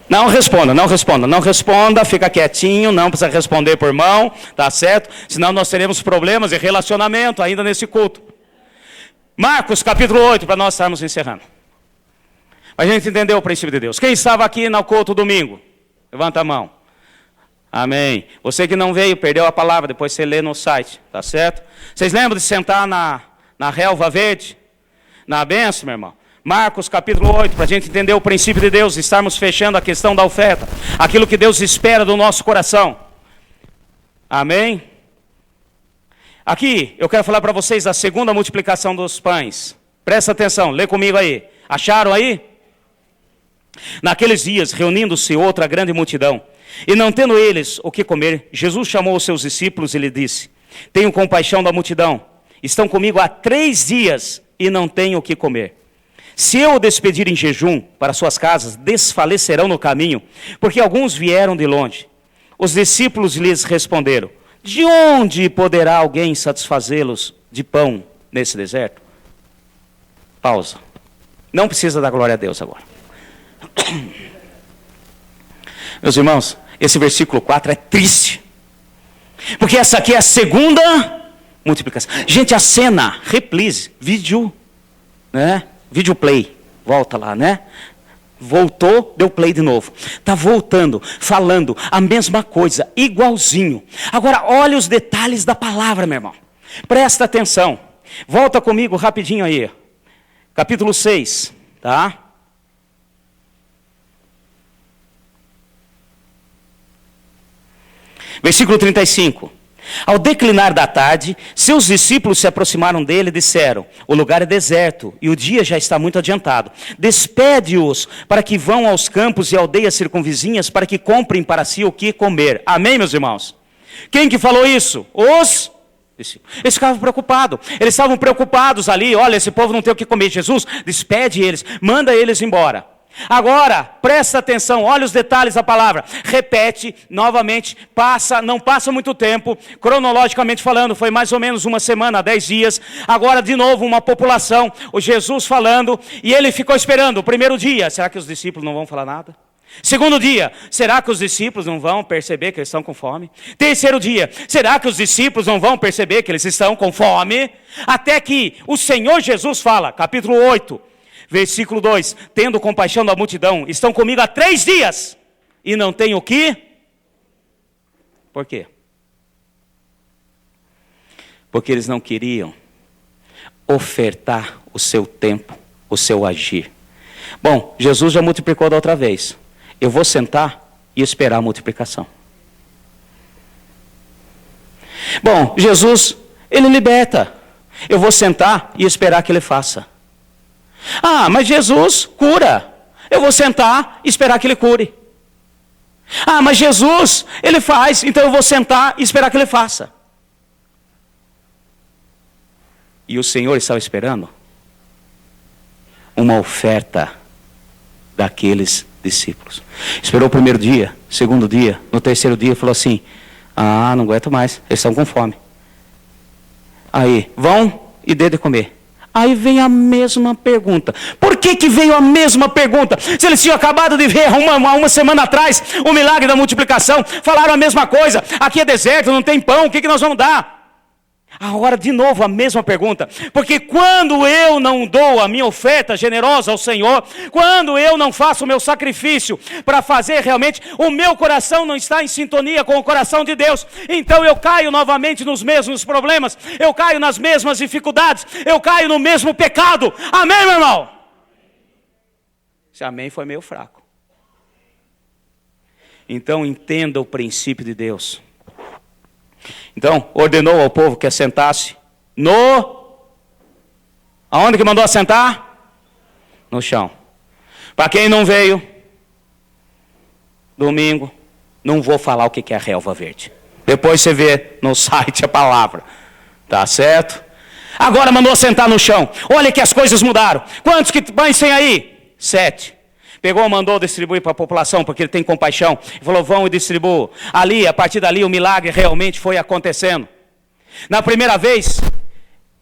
Não responda, fica quietinho, não precisa responder por mão, tá certo? Senão nós teremos problemas de relacionamento ainda nesse culto. Marcos capítulo 8, para nós estarmos encerrando. A gente entendeu o princípio de Deus. Quem estava aqui no culto domingo? Levanta a mão. Amém. Você que não veio, perdeu a palavra, depois você lê no site, tá certo? Vocês lembram de sentar na relva verde? Na benção, meu irmão? Marcos capítulo 8, para a gente entender o princípio de Deus, estarmos fechando a questão da oferta, aquilo que Deus espera do nosso coração. Amém? Aqui, eu quero falar para vocês a segunda multiplicação dos pães. Presta atenção, lê comigo aí. Acharam aí? Naqueles dias, reunindo-se outra grande multidão, e não tendo eles o que comer, Jesus chamou os seus discípulos e lhe disse, tenho compaixão da multidão, estão comigo há 3 dias e não têm o que comer. Se eu o despedir em jejum para suas casas, desfalecerão no caminho, porque alguns vieram de longe. Os discípulos lhes responderam, de onde poderá alguém satisfazê-los de pão nesse deserto? Pausa. Não precisa dar glória a Deus agora. Meus irmãos, esse versículo 4 é triste. Porque essa aqui é a segunda multiplicação. Gente, a cena, reprise, vídeo, né? Vídeo play, volta lá, né? Voltou, deu play de novo. Está voltando, falando a mesma coisa, igualzinho. Agora, olha os detalhes da palavra, meu irmão. Presta atenção. Volta comigo rapidinho aí. Capítulo 6, tá? Versículo 35. Ao declinar da tarde, seus discípulos se aproximaram dele e disseram: o lugar é deserto e o dia já está muito adiantado. Despede-os para que vão aos campos e aldeias circunvizinhas para que comprem para si o que comer. Amém, meus irmãos? Quem que falou isso? Os discípulos. Eles ficavam preocupados. Eles estavam preocupados ali. Olha, esse povo não tem o que comer. Jesus, despede eles, manda eles embora. Agora, presta atenção, olha os detalhes da palavra. Repete novamente, não passa muito tempo, cronologicamente falando, foi mais ou menos uma semana, 10 dias. Agora de novo uma população, o Jesus falando, e ele ficou esperando. O primeiro dia, será que os discípulos não vão falar nada? Segundo dia, será que os discípulos não vão perceber que eles estão com fome? Terceiro dia, será que os discípulos não vão perceber que eles estão com fome? Até que o Senhor Jesus fala, capítulo 8, versículo 2, tendo compaixão da multidão, estão comigo há 3 dias, e não têm o que? Por quê? Porque eles não queriam ofertar o seu tempo, o seu agir. Bom, Jesus já multiplicou da outra vez. Eu vou sentar e esperar a multiplicação. Bom, Jesus, ele liberta. Eu vou sentar e esperar que ele faça. Ah, mas Jesus cura. Eu vou sentar e esperar que ele cure. Ah, mas Jesus, ele faz, então eu vou sentar e esperar que ele faça. E o Senhor estava esperando uma oferta daqueles discípulos. Esperou o primeiro dia, segundo dia, no terceiro dia falou assim: ah, não aguento mais, eles estão com fome. Aí, vão e dê de comer. Aí vem a mesma pergunta. Por que veio a mesma pergunta? Se eles tinham acabado de ver uma semana atrás o milagre da multiplicação, falaram a mesma coisa. Aqui é deserto, não tem pão, o que nós vamos dar? Agora de novo a mesma pergunta. Porque quando eu não dou a minha oferta generosa ao Senhor, quando eu não faço o meu sacrifício para fazer realmente, o meu coração não está em sintonia com o coração de Deus. Então eu caio novamente nos mesmos problemas, eu caio nas mesmas dificuldades, eu caio no mesmo pecado. Amém, meu irmão? Esse amém foi meio fraco. Então entenda o princípio de Deus. Então, ordenou ao povo que assentasse aonde que mandou assentar? No chão. Para quem não veio, domingo, não vou falar o que é a relva verde. Depois você vê no site a palavra. Tá certo? Agora mandou assentar no chão. Olha que as coisas mudaram. Quantos que pães tem aí? 7. Pegou, mandou distribuir para a população, porque ele tem compaixão. E falou, vão e distribuam. Ali, a partir dali, o milagre realmente foi acontecendo. Na primeira vez,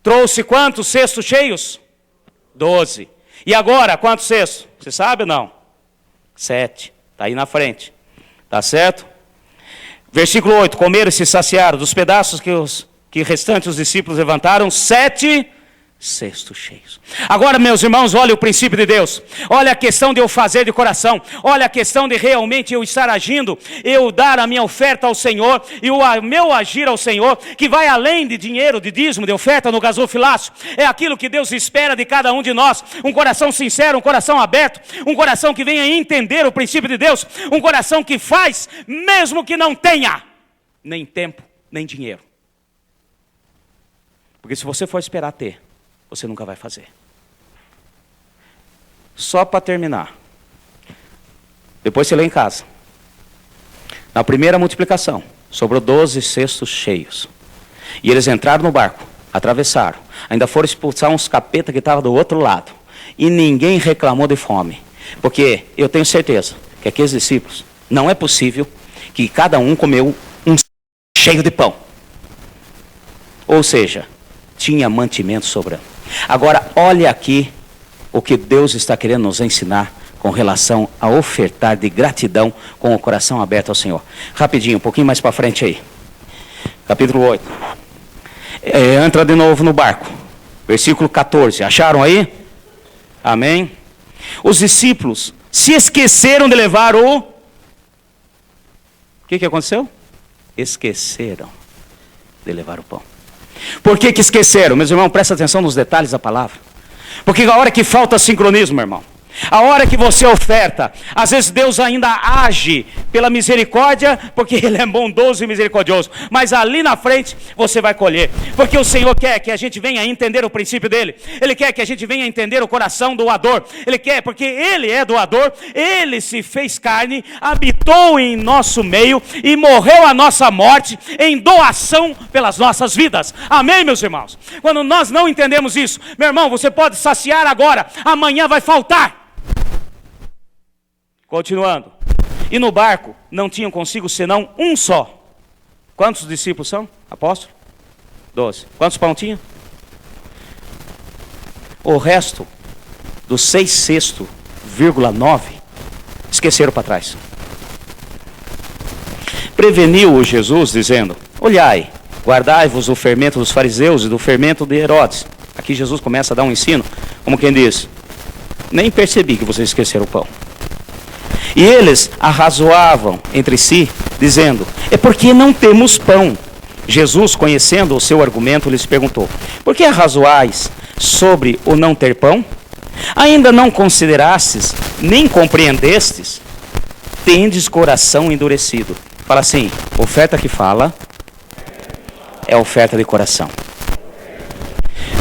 trouxe quantos cestos cheios? 12. E agora, quantos cestos? Você sabe ou não? 7. Está aí na frente. Tá certo? Versículo 8. Comeram e se saciaram dos pedaços que restantes os discípulos levantaram. 7 cestos cheios. Agora, meus irmãos, olha o princípio de Deus. Olha a questão de eu fazer de coração. Olha a questão de realmente eu estar agindo, eu dar a minha oferta ao Senhor e o meu agir ao Senhor, que vai além de dinheiro, de dízimo, de oferta no gasofilácio. É aquilo que Deus espera de cada um de nós. Um coração sincero, um coração aberto, um coração que venha entender o princípio de Deus, um coração que faz, mesmo que não tenha nem tempo, nem dinheiro. Porque se você for esperar ter, você nunca vai fazer. Só para terminar. Depois você lê em casa. Na primeira multiplicação, sobrou 12 cestos cheios. E eles entraram no barco, atravessaram. Ainda foram expulsar uns capeta que estavam do outro lado. E ninguém reclamou de fome. Porque eu tenho certeza que aqueles discípulos, não é possível que cada um comeu um cheio de pão. Ou seja, tinha mantimento sobrando. Agora, olha aqui o que Deus está querendo nos ensinar com relação a ofertar de gratidão com o coração aberto ao Senhor. Rapidinho, um pouquinho mais para frente aí. Capítulo 8. Entra de novo no barco. Versículo 14. Acharam aí? Amém? Os discípulos se esqueceram de levar o que aconteceu? Esqueceram de levar o pão. Por que esqueceram? Meus irmãos, presta atenção nos detalhes da palavra. Porque a hora que falta sincronismo, meu irmão, a hora que você oferta, às vezes Deus ainda age pela misericórdia, porque Ele é bondoso e misericordioso, mas ali na frente você vai colher, porque o Senhor quer que a gente venha entender o princípio dEle, Ele quer que a gente venha entender o coração doador, Ele quer, porque Ele é doador, Ele se fez carne, habitou em nosso meio e morreu a nossa morte em doação pelas nossas vidas, amém, meus irmãos? Quando nós não entendemos isso, meu irmão, você pode saciar agora, amanhã vai faltar. Continuando, e no barco não tinham consigo senão um só. Quantos discípulos são? Apóstolo? 12. Quantos pão tinha? O resto dos 6,9 esqueceram para trás. Preveniu-o Jesus dizendo: olhai, guardai-vos do fermento dos fariseus e do fermento de Herodes. Aqui Jesus começa a dar um ensino, como quem diz: nem percebi que vocês esqueceram o pão. E eles arrazoavam entre si, dizendo: é porque não temos pão. Jesus, conhecendo o seu argumento, lhes perguntou: por que arrazoais sobre o não ter pão? Ainda não considerastes, nem compreendestes? Tendes coração endurecido. Fala assim, oferta que fala é oferta de coração.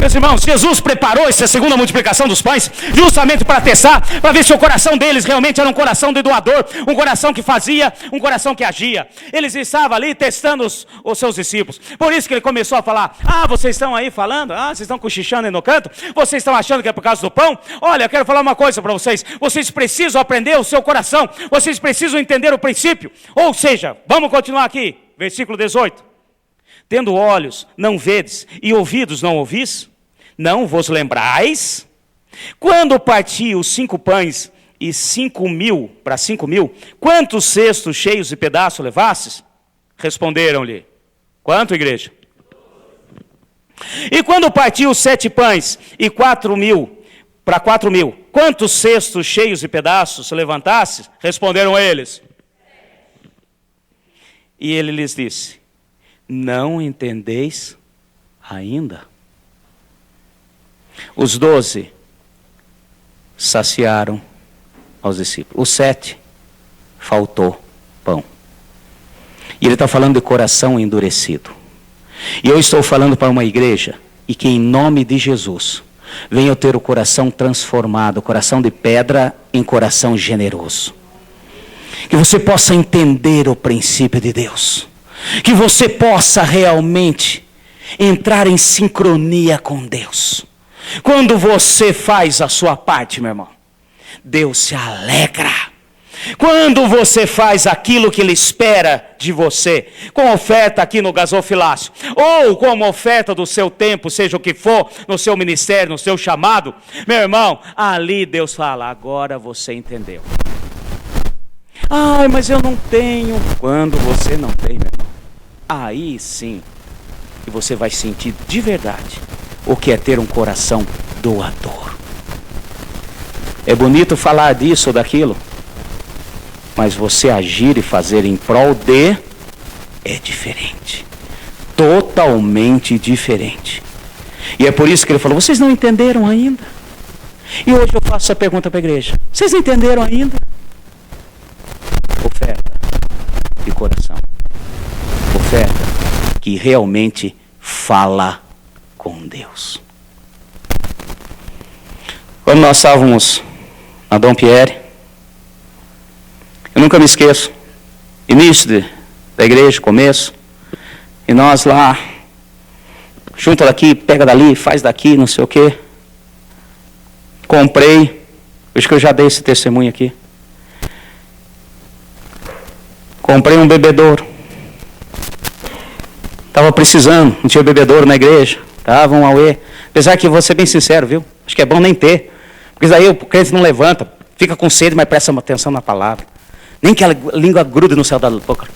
Meus irmãos, Jesus preparou essa segunda multiplicação dos pães justamente para testar, para ver se o coração deles realmente era um coração de doador, um coração que fazia, um coração que agia. Eles estavam ali testando os seus discípulos. Por isso que ele começou a falar: ah, vocês estão aí falando, vocês estão cochichando aí no canto, vocês estão achando que é por causa do pão? Olha, eu quero falar uma coisa para vocês, vocês precisam aprender o seu coração, vocês precisam entender o princípio. Ou seja, vamos continuar aqui, versículo 18. Tendo olhos, não vedes, e ouvidos, não ouvis? Não vos lembrais? Quando parti os 5 pães e 5.000 para 5.000, quantos cestos cheios de pedaços levastes? Responderam-lhe: quanto, igreja? E quando parti os 7 pães e 4.000 para 4.000, quantos cestos cheios de pedaços levantastes? Responderam eles. E ele lhes disse: não entendeis ainda? Os 12 saciaram aos discípulos. Os 7 faltou pão. E ele está falando de coração endurecido. E eu estou falando para uma igreja, e que em nome de Jesus venha ter o coração transformado, o coração de pedra em coração generoso. Que você possa entender o princípio de Deus. Que você possa realmente entrar em sincronia com Deus. Quando você faz a sua parte, meu irmão, Deus se alegra. Quando você faz aquilo que Ele espera de você, com oferta aqui no gasofilácio, ou como oferta do seu tempo, seja o que for, no seu ministério, no seu chamado, meu irmão, ali Deus fala: agora você entendeu. Ai, mas eu não tenho. Quando você não tem, meu irmão, aí sim que você vai sentir de verdade o que é ter um coração doador. É bonito falar disso ou daquilo, mas você agir e fazer em prol de é diferente. Totalmente diferente. E é por isso que ele falou: vocês não entenderam ainda? E hoje eu faço essa pergunta para a igreja: vocês entenderam ainda? Oferta de coração. Oferta que realmente fala com Deus. Quando nós estávamos na Dom Pierre, eu nunca me esqueço, início da igreja, começo, e nós lá, junta daqui, pega dali, faz daqui, não sei o quê. Comprei, acho que eu já dei esse testemunho aqui. Comprei um bebedouro. Estava precisando, não tinha bebedouro na igreja. Estava um auê. Apesar que, vou ser bem sincero, viu? Acho que é bom nem ter. Porque daí o crente não levanta, fica com sede, mas presta atenção na palavra. Nem que a língua grude no céu da boca.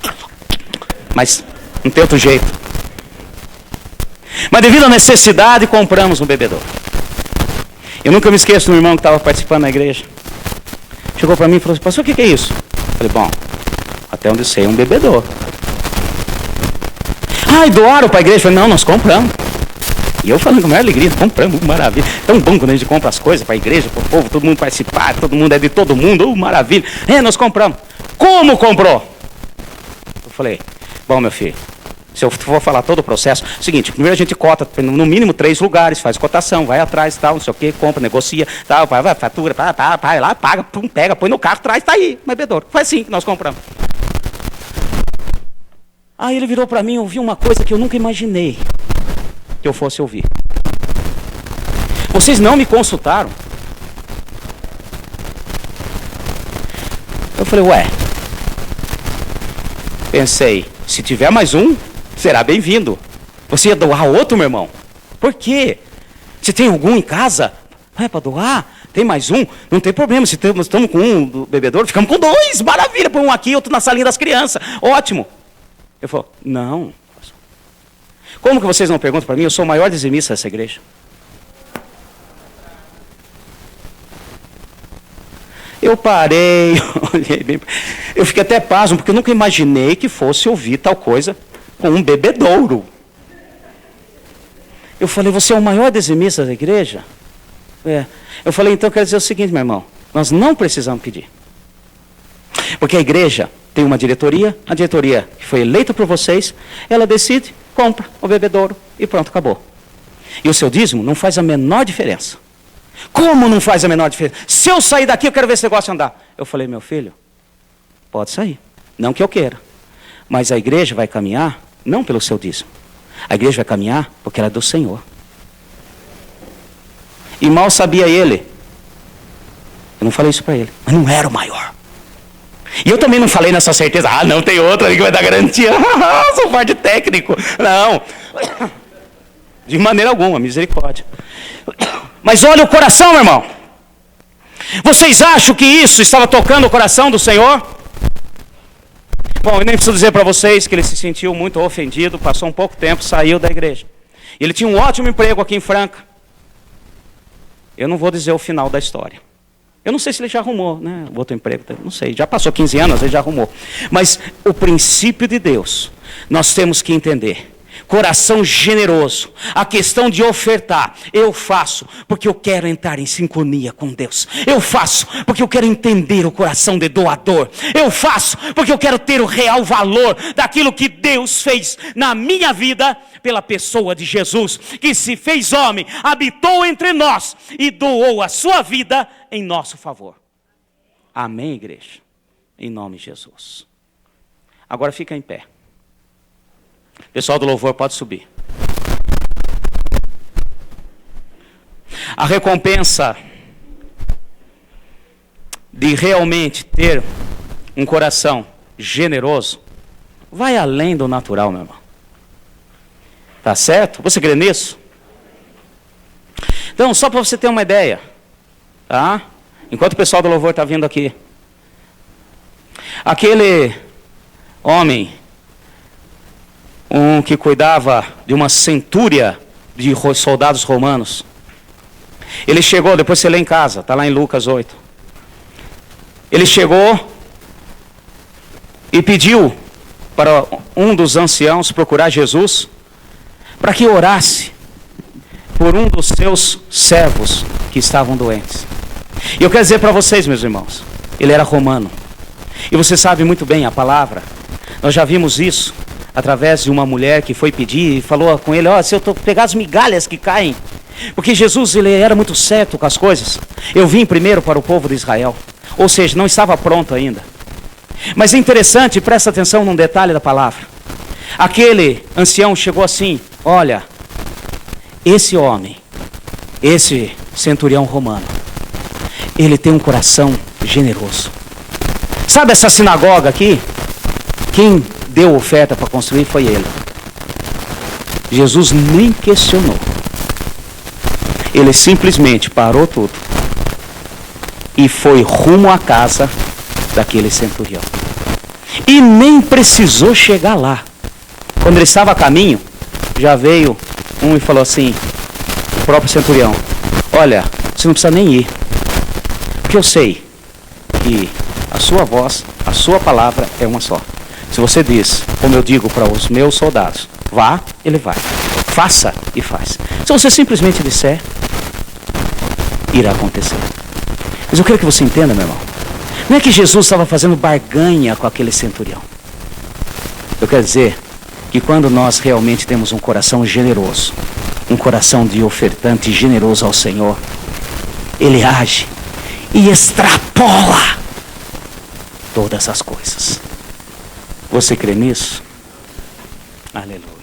Mas não tem outro jeito. Mas devido à necessidade, compramos um bebedouro. Eu nunca me esqueço do irmão que estava participando na igreja. Chegou para mim e falou assim: pastor, o que é isso? Eu falei: bom, até onde eu sei, é um bebedouro. Ah, e doaram para a igreja? Eu falei: não, nós compramos. E eu falando com a maior alegria, compramos, maravilha. Tão bom quando a gente compra as coisas para a igreja, para o povo, todo mundo participar, todo mundo é de todo mundo, maravilha. Nós compramos. Como comprou? Eu falei, bom, meu filho, se eu for falar todo o processo, seguinte, primeiro a gente cota no mínimo 3 lugares, faz cotação, vai atrás, tal, não sei o quê, compra, negocia, tal, vai, fatura, vai lá, paga, pum, pega, põe no carro, traz, tá aí, bebedouro. Foi assim que nós compramos. Aí ele virou para mim e ouviu uma coisa que eu nunca imaginei que eu fosse ouvir. Vocês não me consultaram? Eu falei, ué. Pensei, se tiver mais um, será bem-vindo. Você ia doar outro, meu irmão? Por quê? Você tem algum em casa? É para doar? Tem mais um? Não tem problema. Se estamos com um do bebedouro, ficamos com 2. Maravilha, põe um aqui, outro na salinha das crianças. Ótimo. Eu falei, não. Como que vocês não perguntam para mim? Eu sou o maior dizimista dessa igreja. Eu parei, olhei bem, eu fiquei até pasmo, porque eu nunca imaginei que fosse ouvir tal coisa com um bebedouro. Eu falei, você é o maior dizimista da igreja? Eu falei, então quer dizer o seguinte, meu irmão, nós não precisamos pedir. Porque a igreja tem uma diretoria, a diretoria que foi eleita por vocês, ela decide, compra o bebedouro e pronto, acabou. E o seu dízimo não faz a menor diferença. Como não faz a menor diferença? Se eu sair daqui, eu quero ver esse negócio andar. Eu falei, meu filho, pode sair. Não que eu queira. Mas a igreja vai caminhar, não pelo seu dízimo. A igreja vai caminhar porque ela é do Senhor. E mal sabia ele. Eu não falei isso para ele. Mas não era o maior. E eu também não falei nessa certeza. Ah, não, tem outro ali que vai dar garantia. Sou parte técnico. Não. De maneira alguma, misericórdia. Mas olha o coração, meu irmão. Vocês acham que isso estava tocando o coração do Senhor? Bom, eu nem preciso dizer para vocês que ele se sentiu muito ofendido, passou um pouco tempo, saiu da igreja. Ele tinha um ótimo emprego aqui em Franca. Eu não vou dizer o final da história. Eu não sei se ele já arrumou, né? Outro emprego, não sei. Já passou 15 anos, ele já arrumou. Mas o princípio de Deus, nós temos que entender. Coração generoso, a questão de ofertar, eu faço porque eu quero entrar em sintonia com Deus, eu faço porque eu quero entender o coração de doador, eu faço porque eu quero ter o real valor daquilo que Deus fez na minha vida, pela pessoa de Jesus, que se fez homem, habitou entre nós e doou a sua vida em nosso favor. Amém, igreja? Em nome de Jesus. Agora fica em pé. Pessoal do louvor, pode subir. A recompensa de realmente ter um coração generoso vai além do natural, meu irmão. Tá certo? Você crê nisso? Então, só para você ter uma ideia, tá? Enquanto o pessoal do louvor está vindo aqui, aquele homem que cuidava de uma centúria de soldados romanos. Ele chegou, depois você lê em casa, está lá em Lucas 8. Ele chegou e pediu para um dos anciãos procurar Jesus, para que orasse por um dos seus servos que estavam doentes. E eu quero dizer para vocês, meus irmãos, ele era romano. E você sabe muito bem a palavra, nós já vimos isso, através de uma mulher que foi pedir e falou com ele, se eu pegar as migalhas que caem, porque Jesus ele era muito certo com as coisas. Eu vim primeiro para o povo de Israel, ou seja, não estava pronto ainda. Mas é interessante, presta atenção num detalhe da palavra. Aquele ancião chegou assim, olha, esse homem, esse centurião romano, ele tem um coração generoso. Sabe essa sinagoga aqui? Quem deu oferta para construir foi ele. Jesus nem questionou. Ele simplesmente parou tudo e foi rumo à casa daquele centurião. E nem precisou chegar lá. Quando ele estava a caminho, já veio um e falou assim, o próprio centurião, olha, você não precisa nem ir, porque eu sei que a sua voz, a sua palavra é uma só. Se você diz, como eu digo para os meus soldados, vá, ele vai. faça e faz. Se você simplesmente disser, irá acontecer. Mas eu quero que você entenda, meu irmão. Não é que Jesus estava fazendo barganha com aquele centurião. Eu quero dizer que quando nós realmente temos um coração generoso, um coração de ofertante generoso ao Senhor, Ele age e extrapola todas as coisas. Você crê nisso? Aleluia.